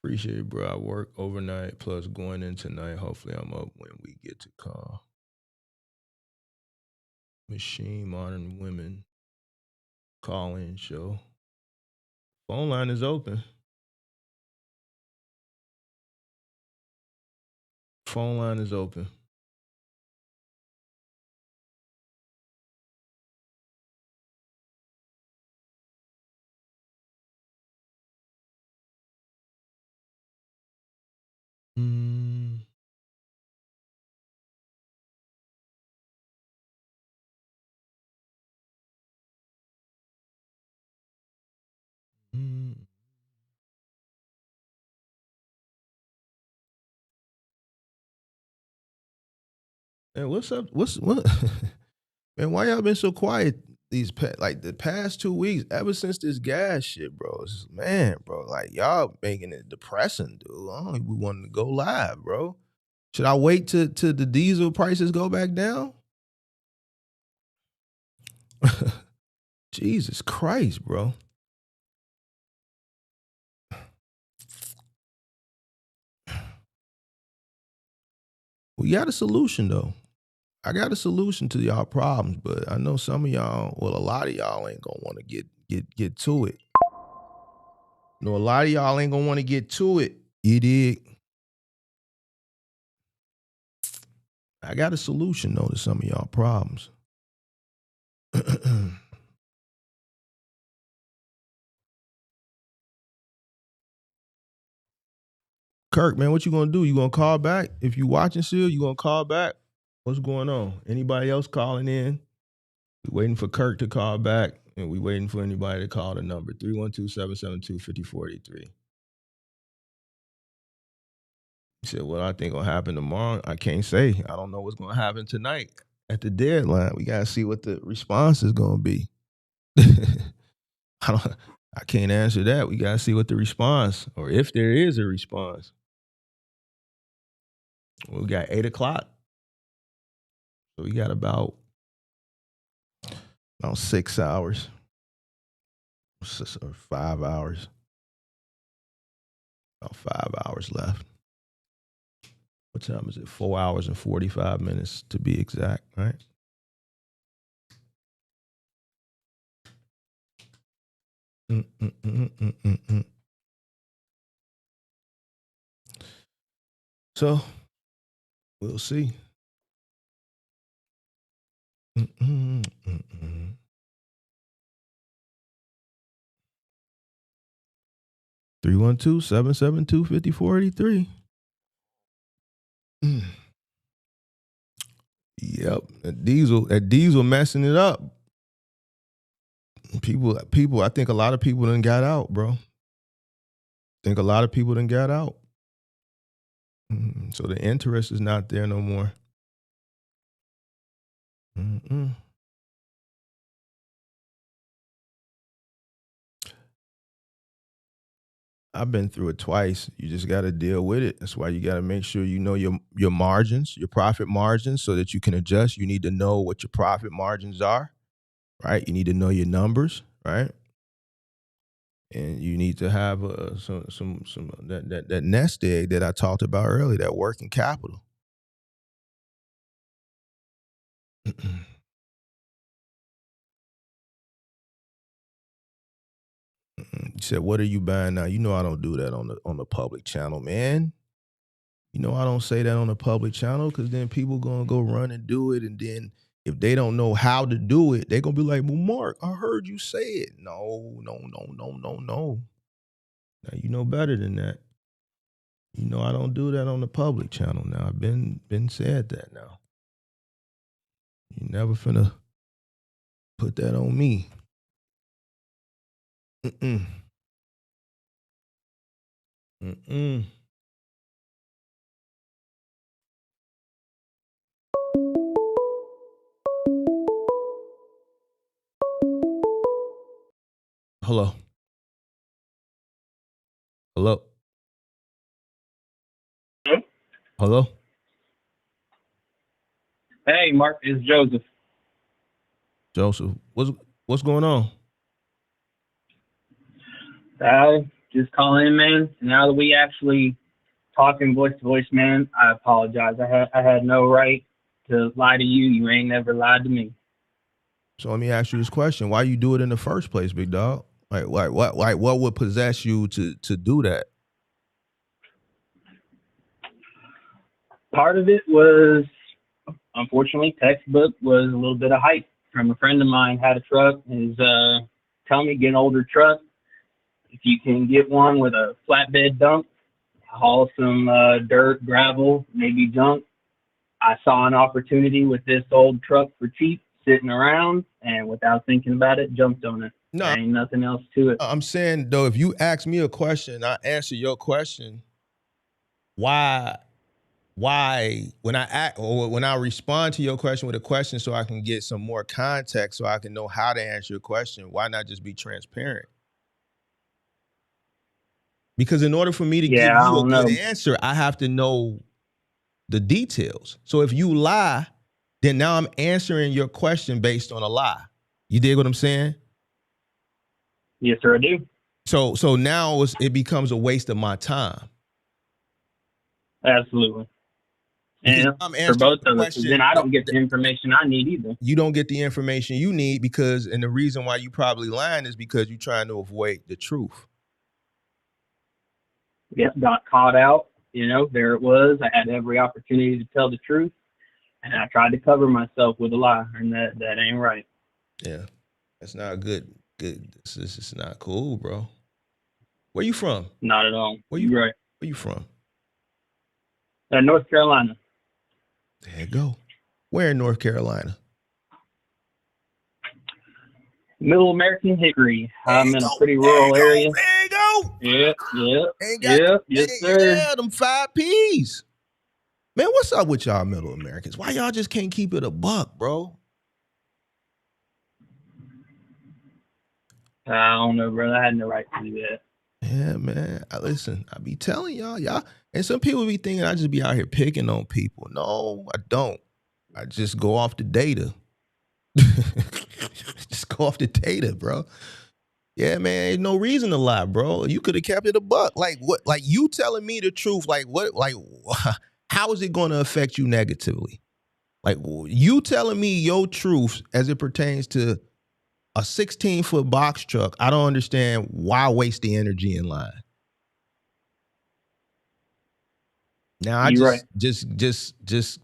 Appreciate it, bro. I work overnight plus going in tonight. Hopefully I'm up when we get to call. Machine Modern Women call-in show. Phone line is open. Phone line is open. Man, what's up? What? Man, why y'all been so quiet the past 2 weeks? Ever since this gas shit, bro. Man, bro, like, y'all making it depressing, dude. I don't even want to go live, bro. Should I wait till the diesel prices go back down? Jesus Christ, bro. We got a solution, though. I got a solution to y'all problems, but I know some of y'all, well, a lot of y'all ain't gonna want to get to it. No, a lot of y'all ain't gonna want to get to it. You dig? I got a solution, though, to some of y'all problems. Kirk, man, what you gonna do? You gonna call back? If you watching still, you gonna call back? What's going on? Anybody else calling in? We waiting for Kirk to call back, and we waiting for anybody to call the number 312-772-5483. He said, "What I think gonna happen tomorrow? I can't say. I don't know what's gonna happen tonight at the deadline. We gotta see what the response is gonna be." I can't answer that. We gotta see what the response, or if there is a response. We got 8:00, so we got about 6 hours. 5 hours. About 5 hours left. What time is it? 4 hours and 45 minutes to be exact, right? So we'll see. 312-772-5483. Yep, that diesel messing it up. People. I think a lot of people done got out, bro. So the interest is not there no more. I've been through it twice. You just got to deal with it. That's why you got to make sure you know your margins, your profit margins, so that you can adjust. You need to know what your profit margins are, right? You need to know your numbers, right? And you need to have some that nest egg that I talked about earlier, that working capital. You said, "What are you buying now?" You know I don't do that on the public channel, man. You know I don't say that on the public channel because then people gonna go run and do it, and then if they don't know how to do it, they're gonna be like, "Well, Mark, I heard you say it." No. Now you know better than that. You know I don't do that on the public channel. Now I've been said that. Now you never finna put that on me. Hello. Hey, Mark, it's Joseph. Joseph, what's going on? Just calling in, man. Now that we actually talking voice to voice, man, I apologize. I had no right to lie to you. You ain't never lied to me. So let me ask you this question: why you do it in the first place, big dog? Like what would possess you to do that? Part of it was, unfortunately, textbook was a little bit of hype from a friend of mine. Had a truck. Is telling me get an older truck. If you can get one with a flatbed dump, haul some dirt, gravel, maybe junk. I saw an opportunity with this old truck for cheap sitting around, and without thinking about it, jumped on it. No, there ain't nothing else to it. I'm saying, though, if you ask me a question, I answer your question. Why when I act or when I respond to your question with a question so I can get some more context so I can know how to answer your question, why not just be transparent? Because in order for me to give you a good answer, I have to know the details. So if you lie, then now I'm answering your question based on a lie. You dig what I'm saying? Yes, sir, I do. So now it becomes a waste of my time. Absolutely. And for both of us, then I don't get the information I need either. You don't get the information you need because, and the reason why you probably lying is because you're trying to avoid the truth. Yep, got caught out. You know, there it was. I had every opportunity to tell the truth, and I tried to cover myself with a lie, and that ain't right. Yeah, that's not good. This is not cool, bro. Where you from? Not at all. Where you right? Where you from? North Carolina. There you go. Where in North Carolina? Middle American Hickory. I'm in a pretty rural area. There you go. Yes, sir. Yeah, them 5 P's. Man, what's up with y'all Middle Americans? Why y'all just can't keep it a buck, bro? I don't know, brother. I had no right to do that. Yeah, man. Listen, I be telling y'all, and some people be thinking I just be out here picking on people. No, I don't. I just go off the data. Just go off the data, bro. Yeah, man, ain't no reason to lie, bro. You could have kept it a buck. Like what? Like you telling me the truth. Like what? Like how is it going to affect you negatively? Like you telling me your truth as it pertains to a 16-foot box truck. I don't understand why waste the energy in line. Now I You're just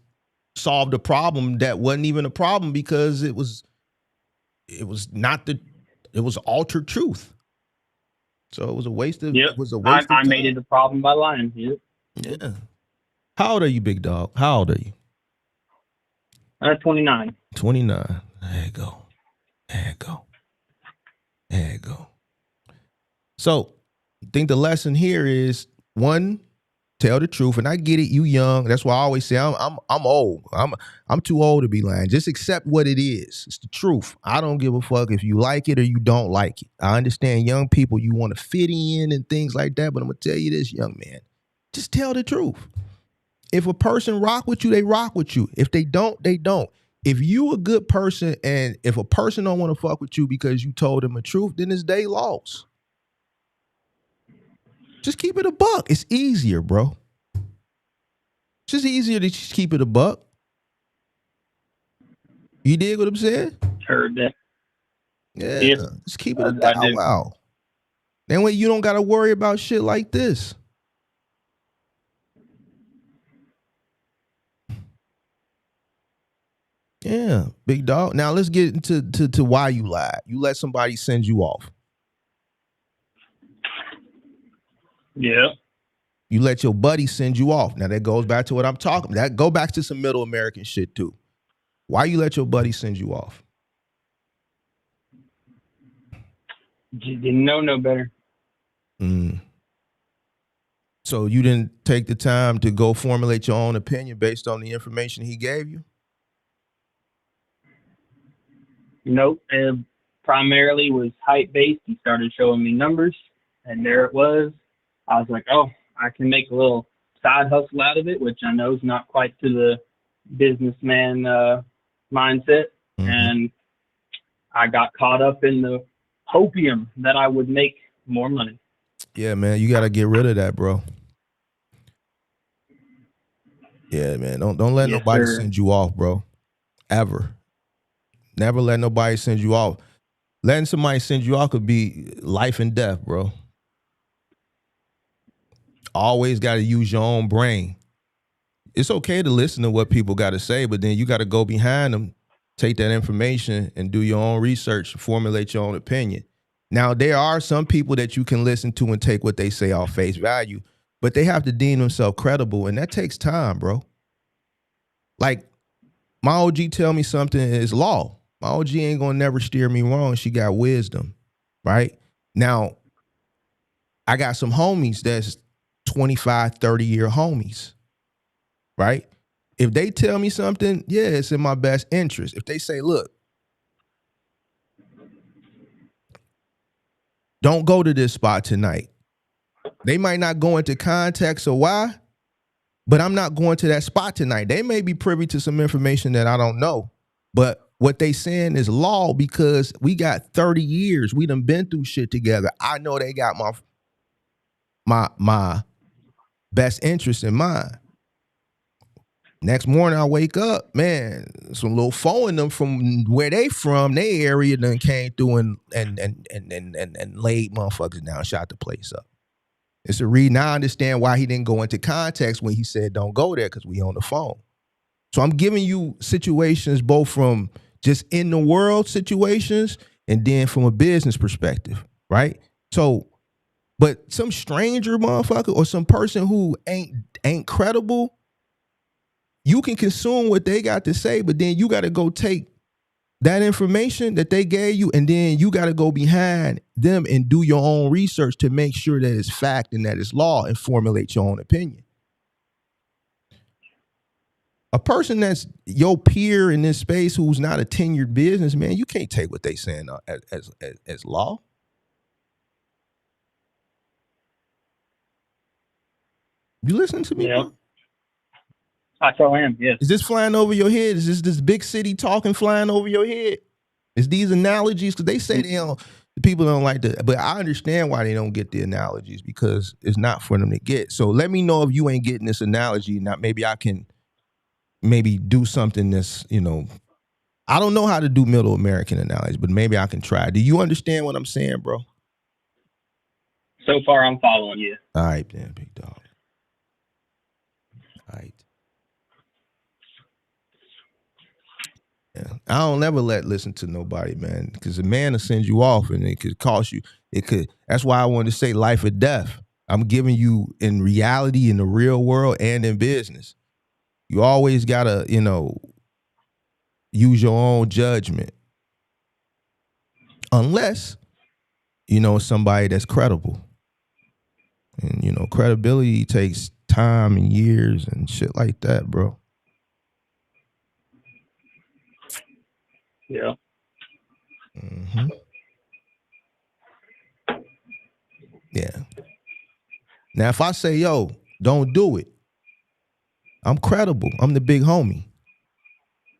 solved a problem that wasn't even a problem because it was altered truth. So it was a waste of Yep. it was a waste I of time. made it a problem by lying. Yep. Yeah. How old are you, big dog? How old are you? 29. 29. There you go. There you go. There you go. So I think the lesson here is one, tell the truth. And I get it, you young. That's why I always say I'm old. I'm too old to be lying. Just accept what it is. It's the truth. I don't give a fuck if you like it or you don't like it. I understand young people, you want to fit in and things like that, but I'm gonna tell you this, young man. Just tell the truth. If a person rock with you, they rock with you. If they don't, they don't. If you a good person and if a person don't want to fuck with you because you told them the truth, then it's they loss. Just keep it a buck. It's easier, bro. It's just easier to just keep it a buck. You dig what I'm saying? Heard that. Yeah. Yes. Just keep it a I do. wow. That way you don't got to worry about shit like this. Yeah, big dog. Now let's get into why you lied. You let somebody send you off. Yeah. You let your buddy send you off. Now that goes back to what I'm talking about. That go back to some middle American shit too. Why you let your buddy send you off? Didn't know no better. So you didn't take the time to go formulate your own opinion based on the information he gave you? Nope. It primarily was height based. He started showing me numbers, and there it was. I was like, oh, I can make a little side hustle out of it, which I know is not quite to the businessman mindset. Mm-hmm. And I got caught up in the hopium that I would make more money. Yeah, man, you got to get rid of that, bro. Yeah, man, don't let Yes, nobody sir. send you off, bro. Ever. Never let nobody send you off. Letting somebody send you off could be life and death, bro. Always got to use your own brain. It's okay to listen to what people got to say, but then you got to go behind them, take that information and do your own research, formulate your own opinion. Now, there are some people that you can listen to and take what they say off face value, but they have to deem themselves credible, and that takes time, bro. Like, my OG tell me something is law. My OG ain't gonna never steer me wrong. She got wisdom, right? Now, I got some homies that's 25, 30-year homies, right? If they tell me something, yeah, it's in my best interest. If they say, look, don't go to this spot tonight. They might not go into context of why, but I'm not going to that spot tonight. They may be privy to some information that I don't know, but what they saying is law because we got 30 years. We done been through shit together. I know they got my best interest in mind. Next morning I wake up, man, some little phone in them from where they from, their area done came through and laid motherfuckers down, shot the place up. It's a read. Now I understand why he didn't go into context when he said don't go there because we on the phone. So I'm giving you situations both from just in the world situations and then from a business perspective, right? So, but some stranger motherfucker or some person who ain't credible, you can consume what they got to say, but then you got to go take that information that they gave you and then you got to go behind them and do your own research to make sure that it's fact and that it's law and formulate your own opinion. A person that's your peer in this space who's not a tenured business, man, you can't take what they saying as law. You listening to me, Yeah. bro? I so am, yes. Is this flying over your head? Is this big city talking flying over your head? Is these analogies? Because they say People don't like to, but I understand why they don't get the analogies because it's not for them to get. So let me know if you ain't getting this analogy. Now maybe I can maybe do something that's, I don't know how to do middle American analogies, but maybe I can try. Do you understand what I'm saying, bro? So far, I'm following you. All right, then, big dog. All right. Yeah. I don't ever listen to nobody, man, because a man will send you off and it could cost you. That's why I wanted to say life or death. I'm giving you in reality, in the real world and in business. You always gotta, use your own judgment. Unless, somebody that's credible. And, credibility takes time and years and shit like that, bro. Yeah. Mm-hmm. Yeah. Now, if I say, yo, don't do it, I'm credible. I'm the big homie.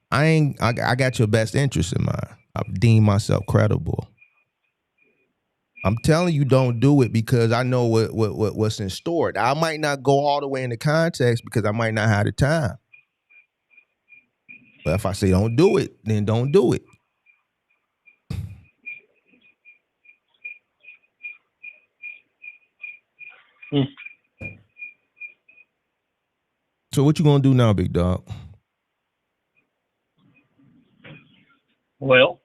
I got your best interest in mind. I deem myself credible. I'm telling you, don't do it because I know what's in store. I might not go all the way into context because I might not have the time. But if I say don't do it, then don't do it. So what you gonna do now, big dog? Well,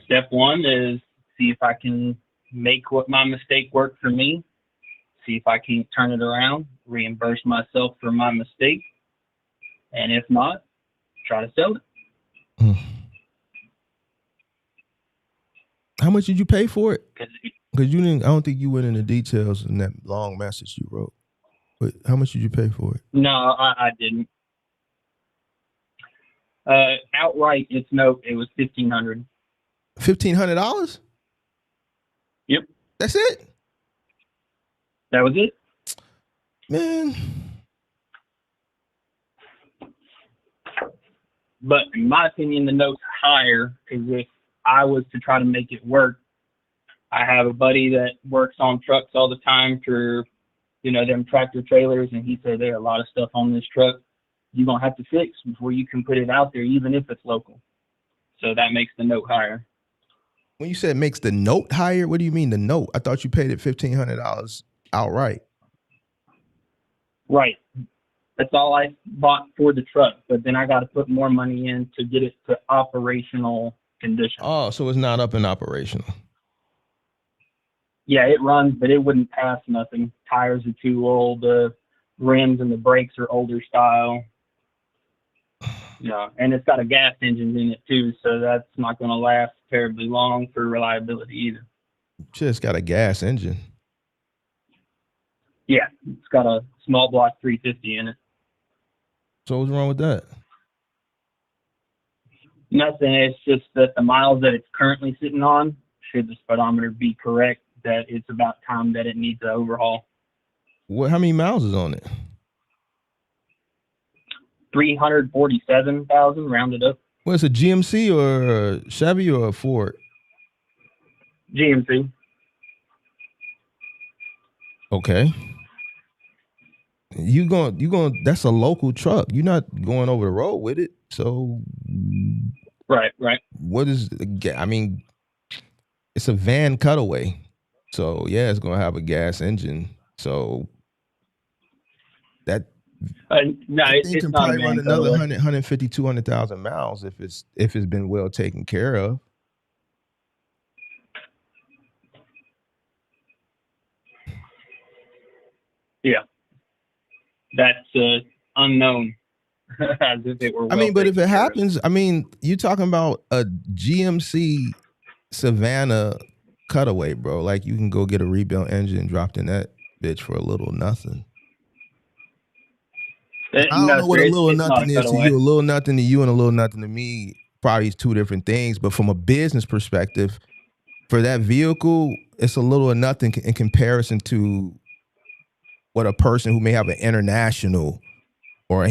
step one is see if I can make what my mistake work for me. See if I can turn it around, reimburse myself for my mistake. And if not, try to sell it. How much did you pay for it? Because you didn't. I don't think you went into details in that long message you wrote. But how much did you pay for it? No, I didn't. Outright, it was $1,500. $1,500? Yep. That's it? That was it. Man. But in my opinion, the note's higher because if I was to try to make it work, I have a buddy that works on trucks all the time for, them tractor trailers, and he said there are a lot of stuff on this truck you're going to have to fix before you can put it out there, even if it's local. So that makes the note higher. When you said makes the note higher, what do you mean the note? I thought you paid it $1,500 outright. Right. That's all I bought for the truck, but then I got to put more money in to get it to operational condition. Oh, so it's not up and operational. Yeah, it runs, but it wouldn't pass nothing. Tires are too old. The rims and the brakes are older style. Yeah, and it's got a gas engine in it too, so that's not going to last terribly long for reliability either. Just got a gas engine. Yeah, it's got a small block 350 in it. So what's wrong with that? Nothing. It's just that the miles that it's currently sitting on, should the speedometer be correct, that it's about time that it needs an overhaul. How many miles is on it? 347,000 rounded up. Well, it's a GMC or a Chevy or a Ford? GMC. Okay. You going that's a local truck. You're not going over the road with it. So Right. What is it's a van cutaway. So yeah, it's gonna have a gas engine. So that no, I think it's can not probably a van run another cutaway. 150, 200,000 miles if it's been well taken care of. Yeah, that's unknown. As if it were. But if it happens, you're talking about a GMC Savannah cutaway, bro. Like you can go get a rebuilt engine dropped in that bitch for a little nothing. I don't know what a little nothing is to you. A little nothing to you and a little nothing to me probably is two different things. But from a business perspective, for that vehicle, it's a little of nothing in comparison to what a person who may have an international or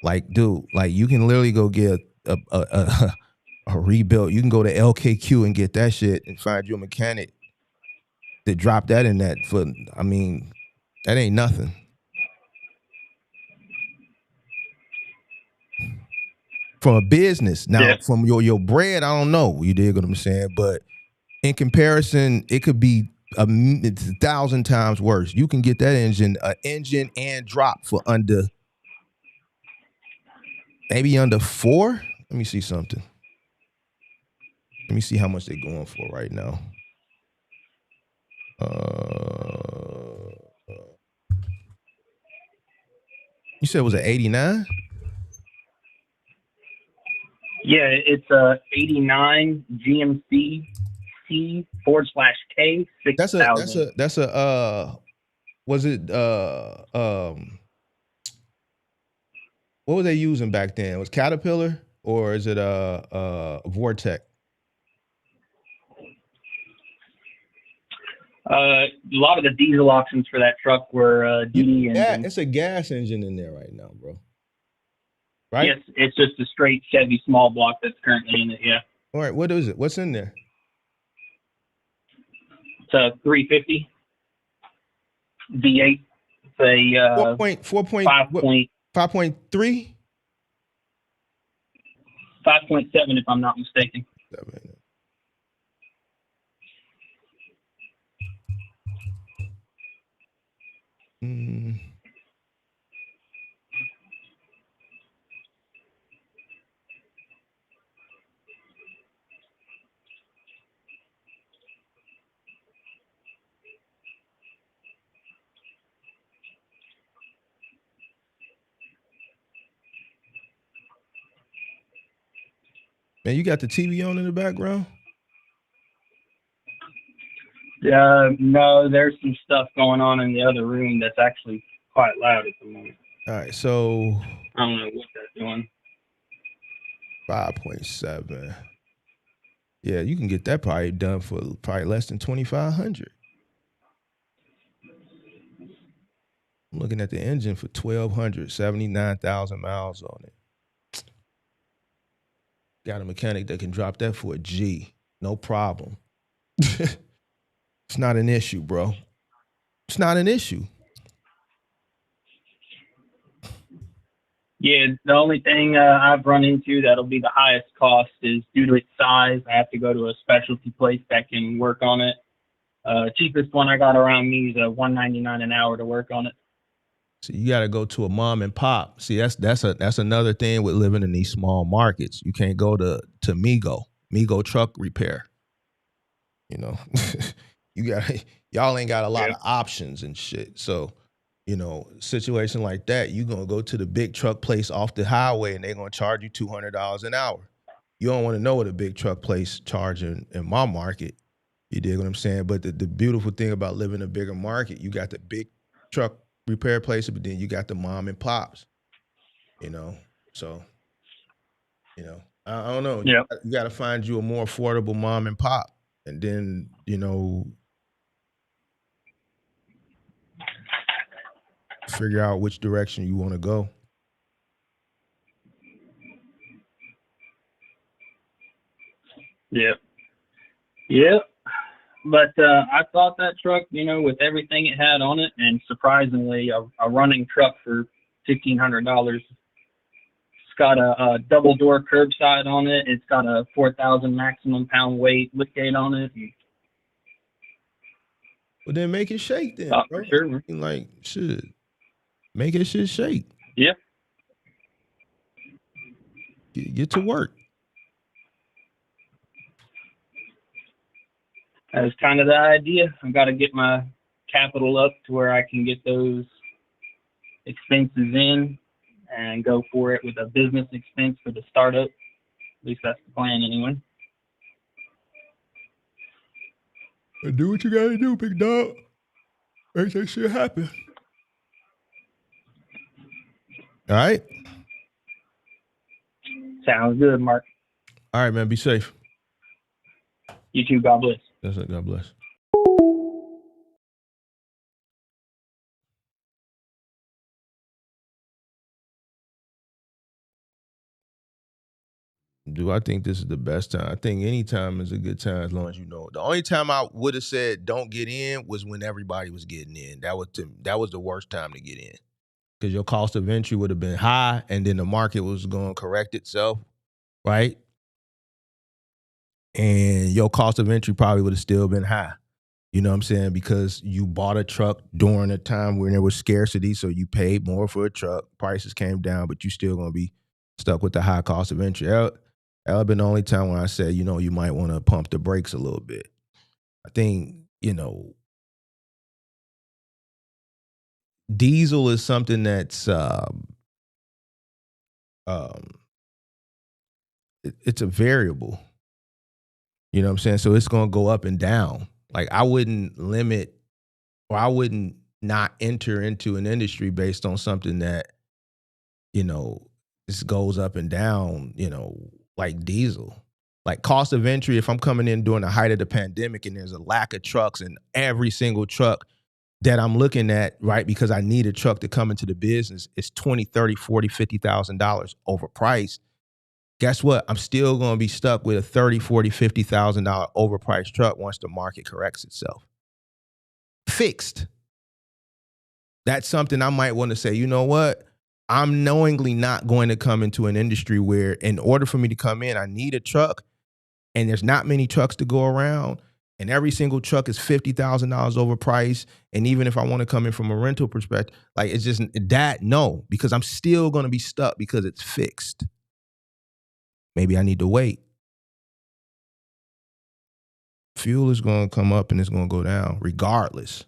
like, dude, like you can literally go get a a rebuilt. You can go to LKQ and get that shit and find you a mechanic that drop that in that for. I mean, that ain't nothing. From a business now, from your bread, I don't know. You dig what I'm saying? But in comparison, it could be it's 1,000 times worse. You can get that engine and drop for under maybe under 4. Let me see something. Let me see how much they're going for right now. You said it was an 89? Yeah, it's a 89 GMC C/K 6000. That's a was it what were they using back then? Was Caterpillar or is it Vortec? A lot of the diesel options for that truck were DD engines. It's a gas engine in there right now, bro. Right? Yes, it's just a straight Chevy small block that's currently in it. Yeah. All right, what is it? What's in there? It's a 350 V8. It's a 5.3. 5.3? 5.7 if I'm not mistaken. Man, you got the TV on in the background? No, there's some stuff going on in the other room that's actually quite loud at the moment. All right, so I don't know what that's doing. 5.7. Yeah, you can get that probably done for probably less than 2,500. I'm looking at the engine for 1,200, 79,000 miles on it. Got a mechanic that can drop that for a G, no problem. It's not an issue, bro. It's not an issue. Yeah, the only thing I've run into that'll be the highest cost is due to its size. I have to go to a specialty place that can work on it. Cheapest one I got around me is $199 an hour to work on it. So you got to go to a mom and pop. See, that's another thing with living in these small markets. You can't go to Migo truck repair. You know, y'all ain't got a lot of options and shit. So, you know, situation like that, you gonna go to the big truck place off the highway and they're gonna charge you $200 an hour. You don't want to know what a big truck place charging in my market. You dig what I'm saying? But the beautiful thing about living in a bigger market, you got the big truck repair place, but then you got the mom and pops. You know, so you know, I don't know. Yeah. You got to find you a more affordable mom and pop, and then you know, figure out which direction you want to go. Yeah. Yep. But I thought that truck, you know, with everything it had on it, and surprisingly, a running truck for $1,500. It's got a double door curbside on it. It's got a 4,000 maximum pound weight liftgate on it. Well, then make it shake then, bro. bro. For sure. Like shit, make it shit shake. Yeah. Get to work. That was kind of the idea. I've got to get my capital up to where I can get those expenses in and go for it with a business expense for the startup. At least that's the plan anyway. Do what you gotta do, big dog. Make that shit happen. All right? Sounds good, Mark. All right, man. Be safe. You too. God bless. That's it. God bless. Do I think this is the best time? I think any time is a good time as long as you know. The only time I would have said don't get in was when everybody was getting in. That was the worst time to get in because your cost of entry would have been high, and then the market was going to correct itself, right? And your cost of entry probably would have still been high. You know what I'm saying? Because you bought a truck during a time when there was scarcity, so you paid more for a truck. Prices came down, but you still gonna be stuck with the high cost of entry. That would have been the only time when I said, you know, you might want to pump the brakes a little bit. I think, you know, diesel is something that's it's a variable. You know what I'm saying? So it's gonna go up and down. Like I wouldn't limit or I wouldn't not enter into an industry based on something that, you know, this goes up and down, you know, like diesel. Like cost of entry, if I'm coming in during the height of the pandemic and there's a lack of trucks and every single truck that I'm looking at, right, because I need a truck to come into the business, is $20, $30, $40, $50,000 overpriced. Guess what? I'm still going to be stuck with a $30, $40, $50,000 overpriced truck once the market corrects itself. Fixed. That's something I might want to say, you know what? I'm knowingly not going to come into an industry where in order for me to come in, I need a truck and there's not many trucks to go around and every single truck is $50,000 overpriced. And even if I want to come in from a rental perspective, like it's just that, no, because I'm still going to be stuck because it's fixed. Maybe I need to wait. Fuel is going to come up and it's going to go down regardless,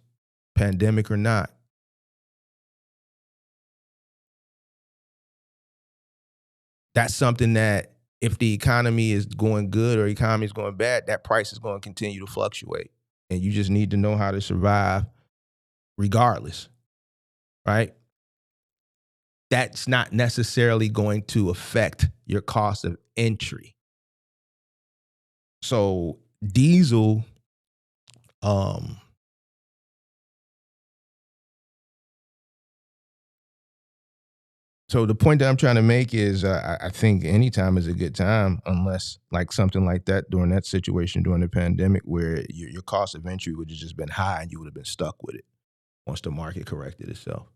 pandemic or not. That's something that if the economy is going good or economy is going bad, that price is going to continue to fluctuate. And you just need to know how to survive regardless, right? That's not necessarily going to affect your cost of entry. So diesel, so the point that I'm trying to make is I think any time is a good time unless like something like that during that situation during the pandemic where your cost of entry would have just been high and you would have been stuck with it once the market corrected itself.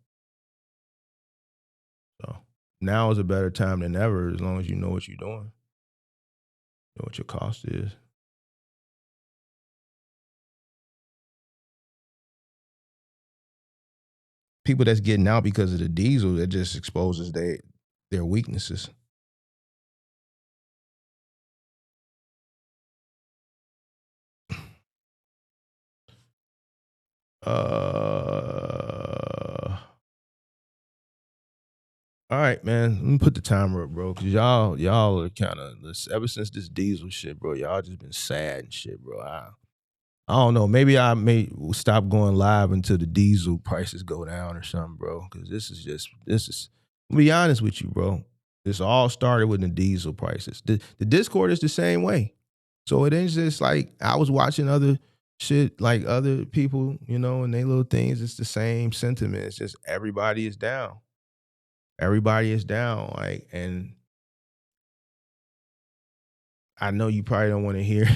So now is a better time than ever as long as you know what you're doing, know what your cost is. People that's getting out because of the diesel, it just exposes their weaknesses. All right, man. Let me put the timer up, bro. Cause y'all are kind of ever since this diesel shit, bro. Y'all just been sad and shit, bro. I don't know. Maybe I may stop going live until the diesel prices go down or something, bro. Cause this is. I'll be honest with you, bro. This all started with the diesel prices. The Discord is the same way. So it ain't just like I was watching other shit, like other people, you know, and they little things. It's the same sentiment. It's just everybody is down. Everybody is down, like, and I know you probably don't want to hear.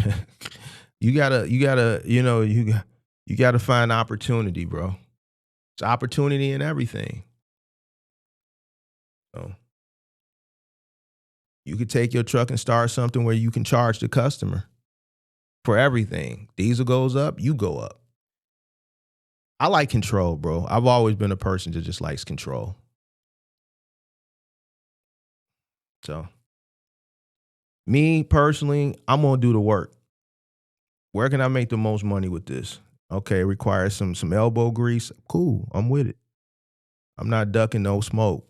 you gotta, you know, you gotta find opportunity, bro. It's opportunity in everything. So you could take your truck and start something where you can charge the customer for everything. Diesel goes up, you go up. I like control, bro. I've always been a person that just likes control. So, me personally, I'm gonna do the work. Where can I make the most money with this? Okay, it requires some elbow grease. Cool, I'm with it. I'm not ducking no smoke.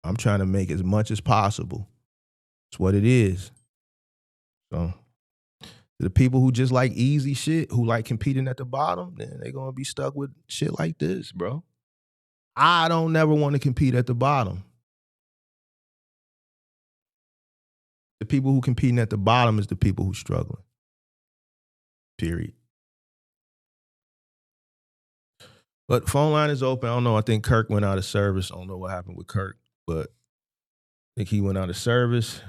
I'm trying to make as much as possible. It's what it is. So, the people who just like easy shit, who like competing at the bottom, then they're gonna be stuck with shit like this, bro. I don't never want to compete at the bottom. The people who competing at the bottom is the people who struggling. Period. But phone line is open. I don't know. I think Kirk went out of service. I don't know what happened with Kirk, but I think he went out of service.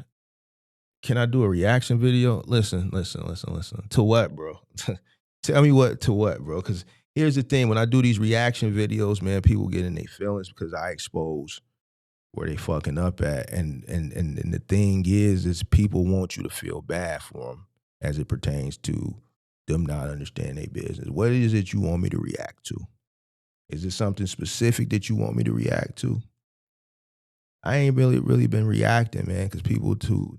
Can I do a reaction video? Listen. To what, bro? Tell me what to what, bro? Because here's the thing: when I do these reaction videos, man, people get in their feelings because I expose where they fucking up at, and the thing is people want you to feel bad for them as it pertains to them not understanding their business. What is it you want me to react to? Is it something specific that you want me to react to? I ain't really been reacting, man, because people too,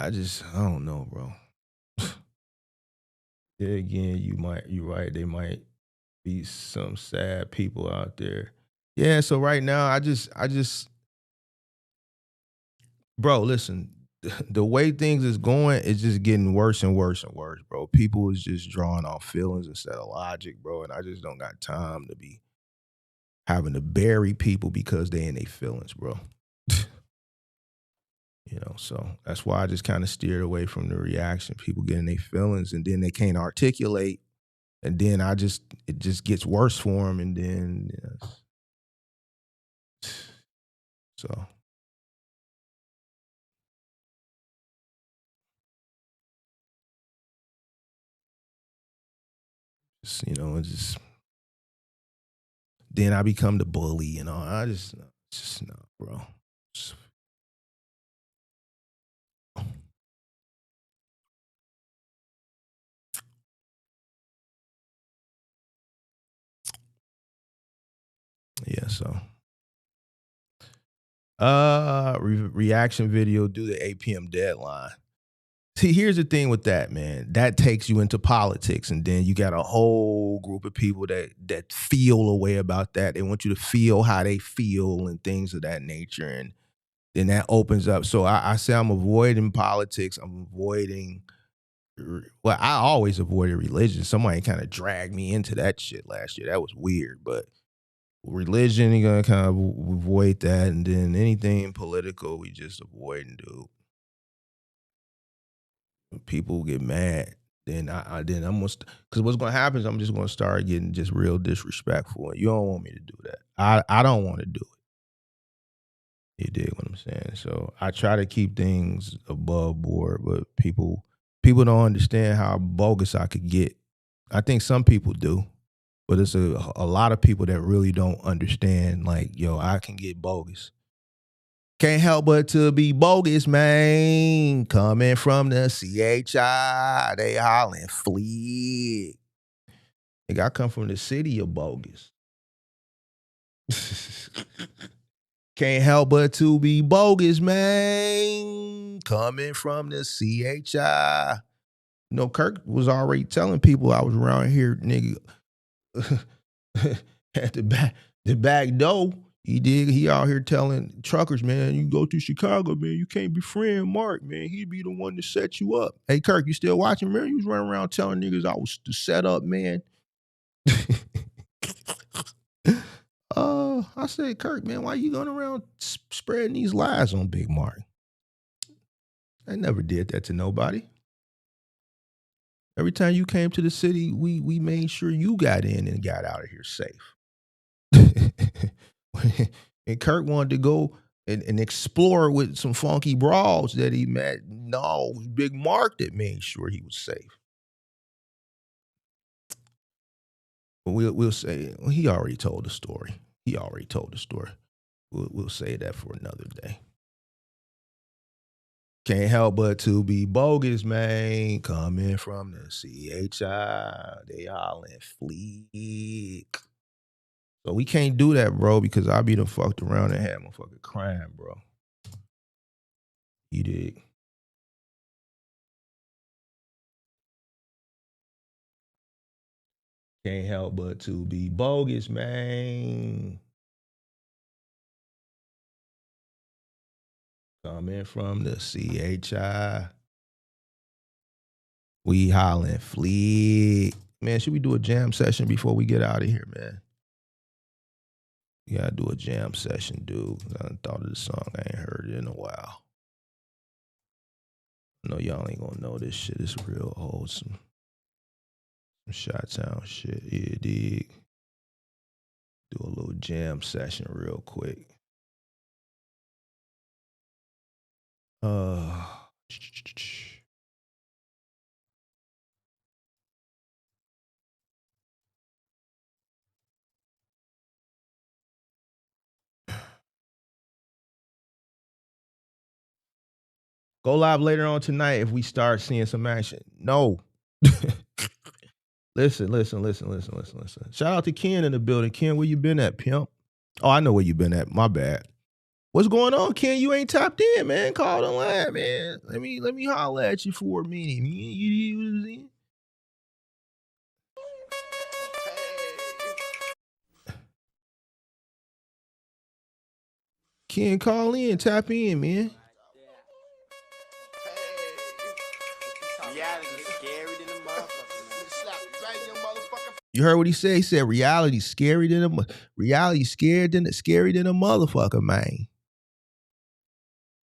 I don't know, bro. There again, you're right. They might be some sad people out there. Yeah, so right now, I just, bro, listen, the way things is going, it's just getting worse and worse and worse, bro. People is just drawing off feelings instead of logic, bro, and I just don't got time to be having to bury people because they in their feelings, bro. So that's why I just kind of steered away from the reaction. People getting their feelings and then they can't articulate, and then it just gets worse for them, and then so just then I become the bully, I just no, bro. Yeah, so reaction video due to 8 p.m. deadline. See, here's the thing with that, man. That takes you into politics, and then you got a whole group of people that feel a way about that. They want you to feel how they feel and things of that nature, and then that opens up. So I say I'm avoiding politics. I'm avoiding. Well, I always avoided religion. Somebody kind of dragged me into that shit last year. That was weird, but religion, you're gonna kind of avoid that, and then anything political, we just avoid and do. People get mad, then then I'm gonna because what's gonna happen is I'm just gonna start getting just real disrespectful. You don't want me to do that. I don't want to do it. You dig what I'm saying? So I try to keep things above board, but people don't understand how bogus I could get. I think some people do, but it's a lot of people that really don't understand. Like, yo, I can get bogus. Can't help but to be bogus, man. Coming from the CHI, they hollering fleet. Nigga, I come from the city of bogus. Can't help but to be bogus, man. Coming from the CHI. Kirk was already telling people I was around here, nigga, at the back door. He did. He out here telling truckers, man, you go to Chicago, man, you can't befriend Mark, man. He'd be the one to set you up. Hey, Kirk, you still watching? Remember, you was running around telling niggas I was the setup, man. I said, Kirk, man, why you going around spreading these lies on Big Mark? I never did that to nobody. Every time you came to the city, we made sure you got in and got out of here safe. And Kirk wanted to go and explore with some funky brawls that he met. No, it was Big Mark that made sure he was safe. But we'll say, well, he already told the story. We'll say that for another day. Can't help but to be bogus, man. Coming from the CHI, they hollering fleek. So we can't do that, bro, because I be done fucked around and had motherfucking crime, bro. You dig? Can't help but to be bogus, man. Coming from the CHI. We hollering fleek. Man, should we do a jam session before we get out of here, man? We gotta do a jam session, dude. I thought of the song. I ain't heard it in a while. I know y'all ain't gonna know this shit. It's real wholesome. Some Chi-Town shit. Yeah, dig. Do a little jam session real quick. Uh, go live later on tonight if we start seeing some action. No. Listen. Shout out to Ken in the building. Ken, where you been at, pimp? Oh, I know where you been at. My bad. What's going on, Ken? You ain't tapped in, man. Call the line, man. Let me holler at you for a minute. You Ken, call in, tap in, man. You heard what he said? He said reality scary than a reality scary than a motherfucker, man.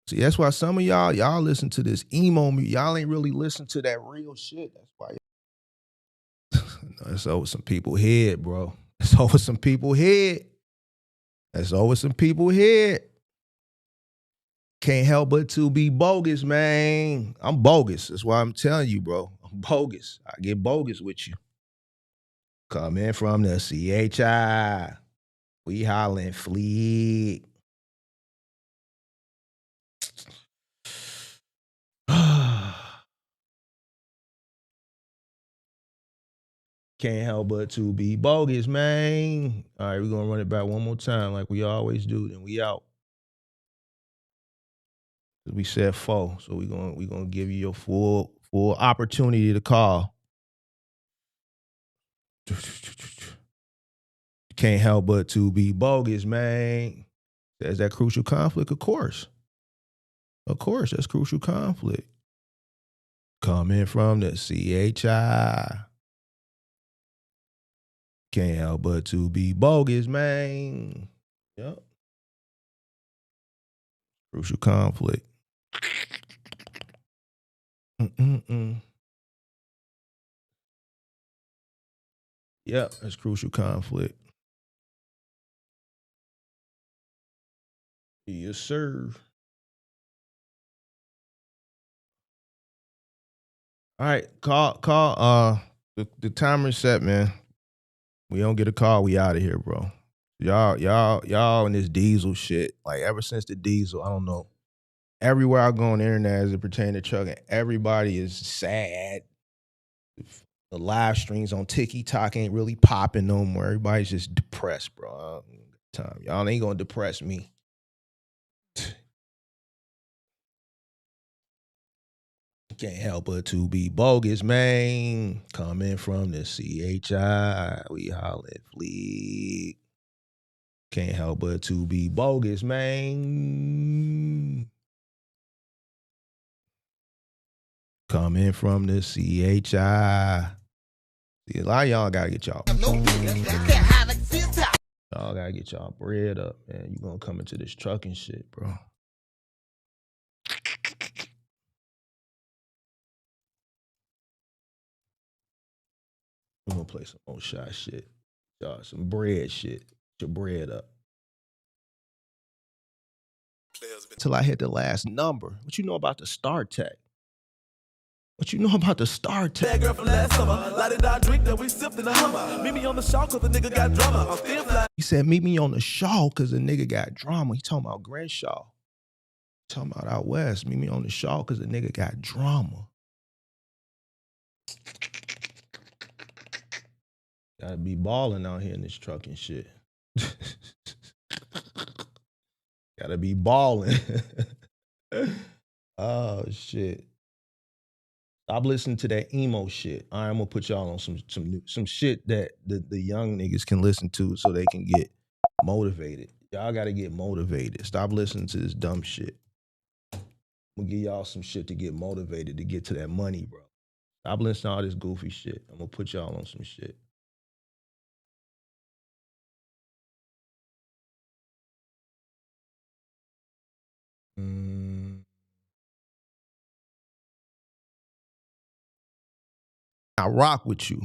See, that's why some of y'all listen to this emo music. Y'all ain't really listen to that real shit. That's why no, it's over some people's head, bro. It's over some people's head. That's over some people's head. Can't help but to be bogus, man. I'm bogus. That's why I'm telling you, bro. I'm bogus. I get bogus with you. Coming from the CHI. We hollering fleet. Can't help but to be bogus, man. All right, we're gonna run it back one more time like we always do, then we out. We said 4, so we're gonna give you your full opportunity to call. Can't help but to be bogus, man. Is that crucial conflict? Of course. Of course, that's crucial conflict. Coming from the CHI. Can't help but to be bogus, man. Yep. Crucial conflict. Yep, that's crucial conflict. Yes, sir. All right, call. The timer's set, man. We don't get a call, we out of here, bro. Y'all in this diesel shit. Like ever since the diesel, I don't know. Everywhere I go on the internet as it pertains to trucking, everybody is sad. The live streams on TikTok ain't really popping no more. Everybody's just depressed, bro. Time. Y'all ain't gonna depress me. Can't help but to be bogus, man. Coming from the CHI, we holler at fleet. Can't help but to be bogus, man. Coming from the CHI. See, a lot of y'all gotta get y'all. Y'all gotta get y'all bread up, man. You gonna come into this trucking shit, bro. I'm gonna play some old shot shit. Y'all, some bread shit. Get your bread up. Till I hit the last number. What you know about the Star Tech? What you know about the Star Tech? That girl from last summer, lighted our drink that we sipped in the Hummer. Meet me on the shaw cause the nigga got drama. I'm still fly. He said, meet me on the Shaw because the nigga got drama. He talking about Crenshaw. Talking about out west. Meet me on the Shaw because the nigga got drama. Gotta be balling out here in this trucking shit. Gotta be balling. Oh shit. Stop listening to that emo shit. All right, I'm gonna put y'all on some shit that the young niggas can listen to so they can get motivated. Y'all gotta get motivated. Stop listening to this dumb shit. I'm gonna give y'all some shit to get motivated to get to that money, bro. Stop listening to all this goofy shit. I'm gonna put y'all on some shit. I rock with you.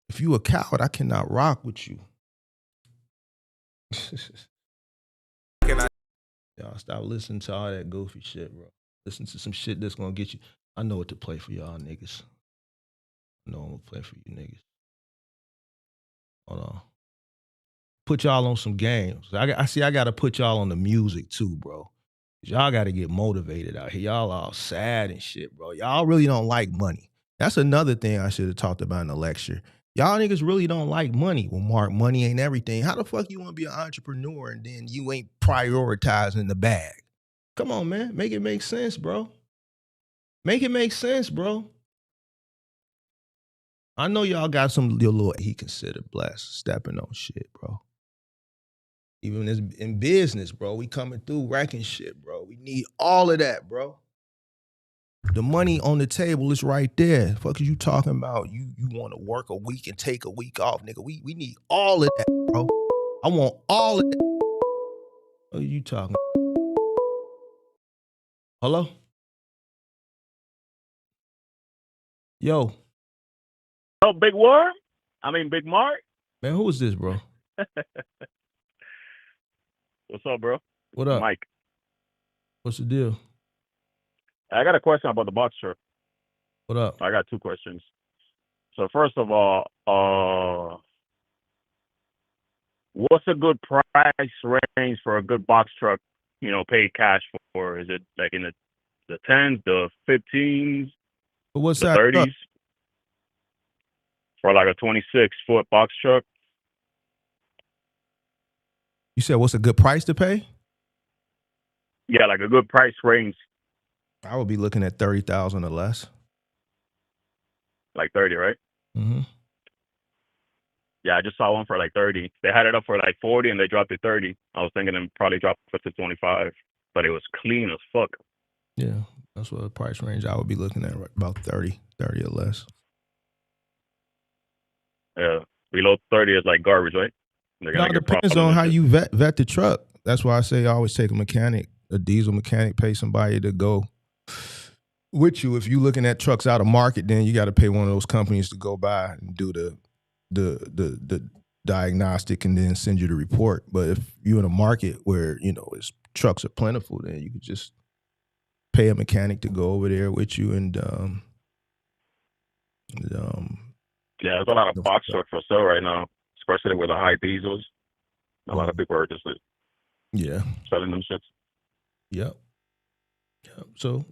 If you a coward, I cannot rock with you. Y'all stop listening to all that goofy shit, bro. Listen to some shit that's gonna get you. I know what to play for y'all niggas. I know I'm gonna play for you niggas. Hold on. Put y'all on some games. I see I gotta put y'all on the music too, bro. Y'all gotta get motivated out here. Y'all all sad and shit, bro. Y'all really don't like money. That's another thing I should have talked about in the lecture. Y'all niggas really don't like money. Well, Mark, money ain't everything. How the fuck you want to be an entrepreneur and then you ain't prioritizing the bag? Come on, man. Make it make sense, bro. Make it make sense, bro. I know y'all got some little he considered blessed stepping on shit, bro. Even in business, bro, we coming through wrecking shit, bro. We need all of that, bro. The money on the table is right there. Fuck is you talking about? You want to work a week and take a week off, nigga. We need all of that, bro. I want all of that. What are you talking? Hello? Yo. Oh, Big Worm? I mean, Big Mark? Man, who is this, bro? What's up, bro? What up? Mike. What's the deal? I got a question about the box truck. What up? I got two questions. So first of all, what's a good price range for a good box truck, paid cash for? Is it like in the 10s, the 15s, But what's the that? 30s? For like a 26-foot box truck? You said what's a good price to pay? Yeah, like a good price range. I would be looking at 30,000 or less. Like 30, right? Mm-hmm. Yeah, I just saw one for like 30. They had it up for like 40 and they dropped it 30. I was thinking they'd probably drop it to 25, but it was clean as fuck. Yeah, that's what the price range I would be looking at, right? About 30 or less. Yeah, below 30 is like garbage, right? They're No, gonna it get depends problems on and how shit. you vet the truck. That's why I say always take a mechanic, a diesel mechanic, pay somebody to go with you. If you're looking at trucks out of market, then you got to pay one of those companies to go by and do the diagnostic and then send you the report. But if you're in a market where trucks are plentiful, then you could just pay a mechanic to go over there with you and Yeah, there's a lot of box trucks for sale right now, especially with the high diesels. A lot of people are just yeah, selling them shits. yep. So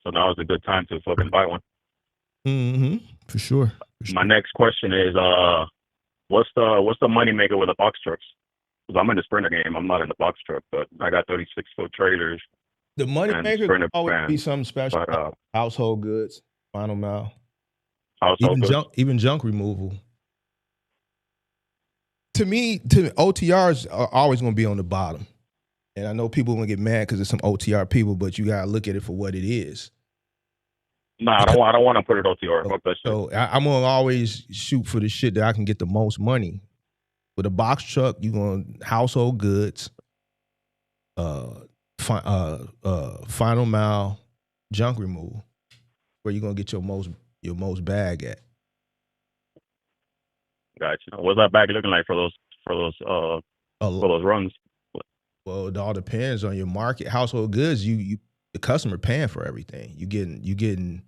So now is a good time to fucking buy one. Mm-hmm. For sure. My next question is, what's the money maker with the box trucks? Because I'm in the Sprinter game. I'm not in the box truck, but I got 36-foot trailers. The money and maker Sprinter could always be vans. something special. But Household goods, final mile, household goods. even junk removal. To me, OTRs are always going to be on the bottom. And I know people going to get mad because there's some OTR people, but you got to look at it for what it is. Nah, I don't want to put it OTR. Fuck that shit. So I'm going to always shoot for the shit that I can get the most money. With a box truck, you're going to household goods, final mile, junk removal, where you're going to get your most bag at. Gotcha. What's that bag looking like for those runs? Well, it all depends on your market. Household goods, the customer paying for everything. You getting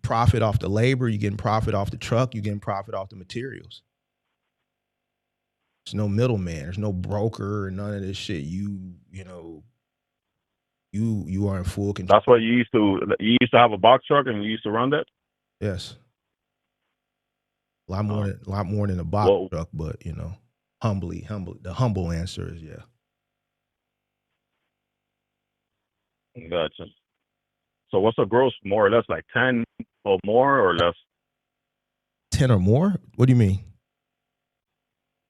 profit off the labor. You getting profit off the truck. You getting profit off the materials. There's no middleman. There's no broker or none of this shit. You are in full control. That's what you used to have a box truck and you used to run that? Yes. A lot more than a box truck, but humbly, the humble answer is yeah. Gotcha. So what's the gross, more or less, like 10 or more or less? 10 or more? What do you mean?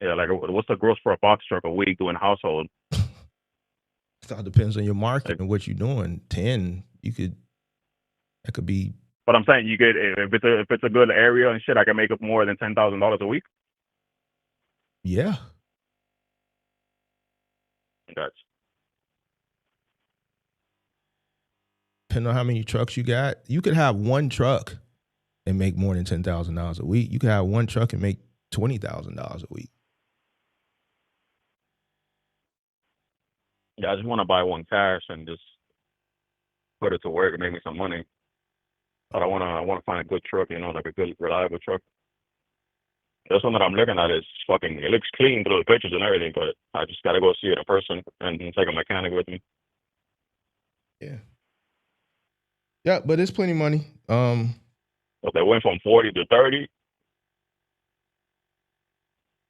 Yeah, like what's the gross for a box truck a week doing household? It all depends on your market and what you're doing. 10, that could be. But I'm saying if it's a good area and shit, I can make up more than $10,000 a week. Yeah. Gotcha. Depending on how many trucks you got, you could have one truck and make more than $10,000 a week. You could have one truck and make $20,000 a week. Yeah, I just want to buy one cash and just put it to work and make me some money. But I want to find a good truck, like a good, reliable truck. This one that I'm looking at is fucking. It looks clean through the pictures and everything, but I just gotta go see it in person and take a mechanic with me. Yeah. Yeah, but it's plenty of money. If they went from 40 to 30,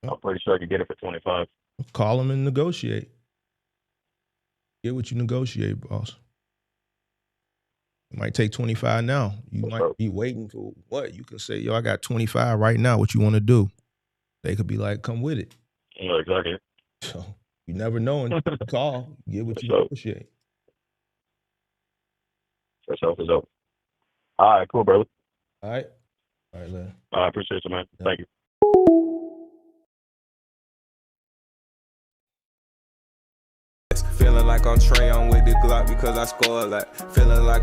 I'm pretty sure I could get it for 25. Call them and negotiate. Get what you negotiate, boss. It might take 25 now. You might be waiting for what? You can say, yo, I got 25 right now. What you want to do? They could be like, come with it. Yeah, exactly. So you never know until you call. Get what you negotiate. For sure. All right, cool, brother. All right, later. I appreciate you, man. Yeah. Thank you. Feeling like I'm Trey on with the Glock because I scored like. Feeling like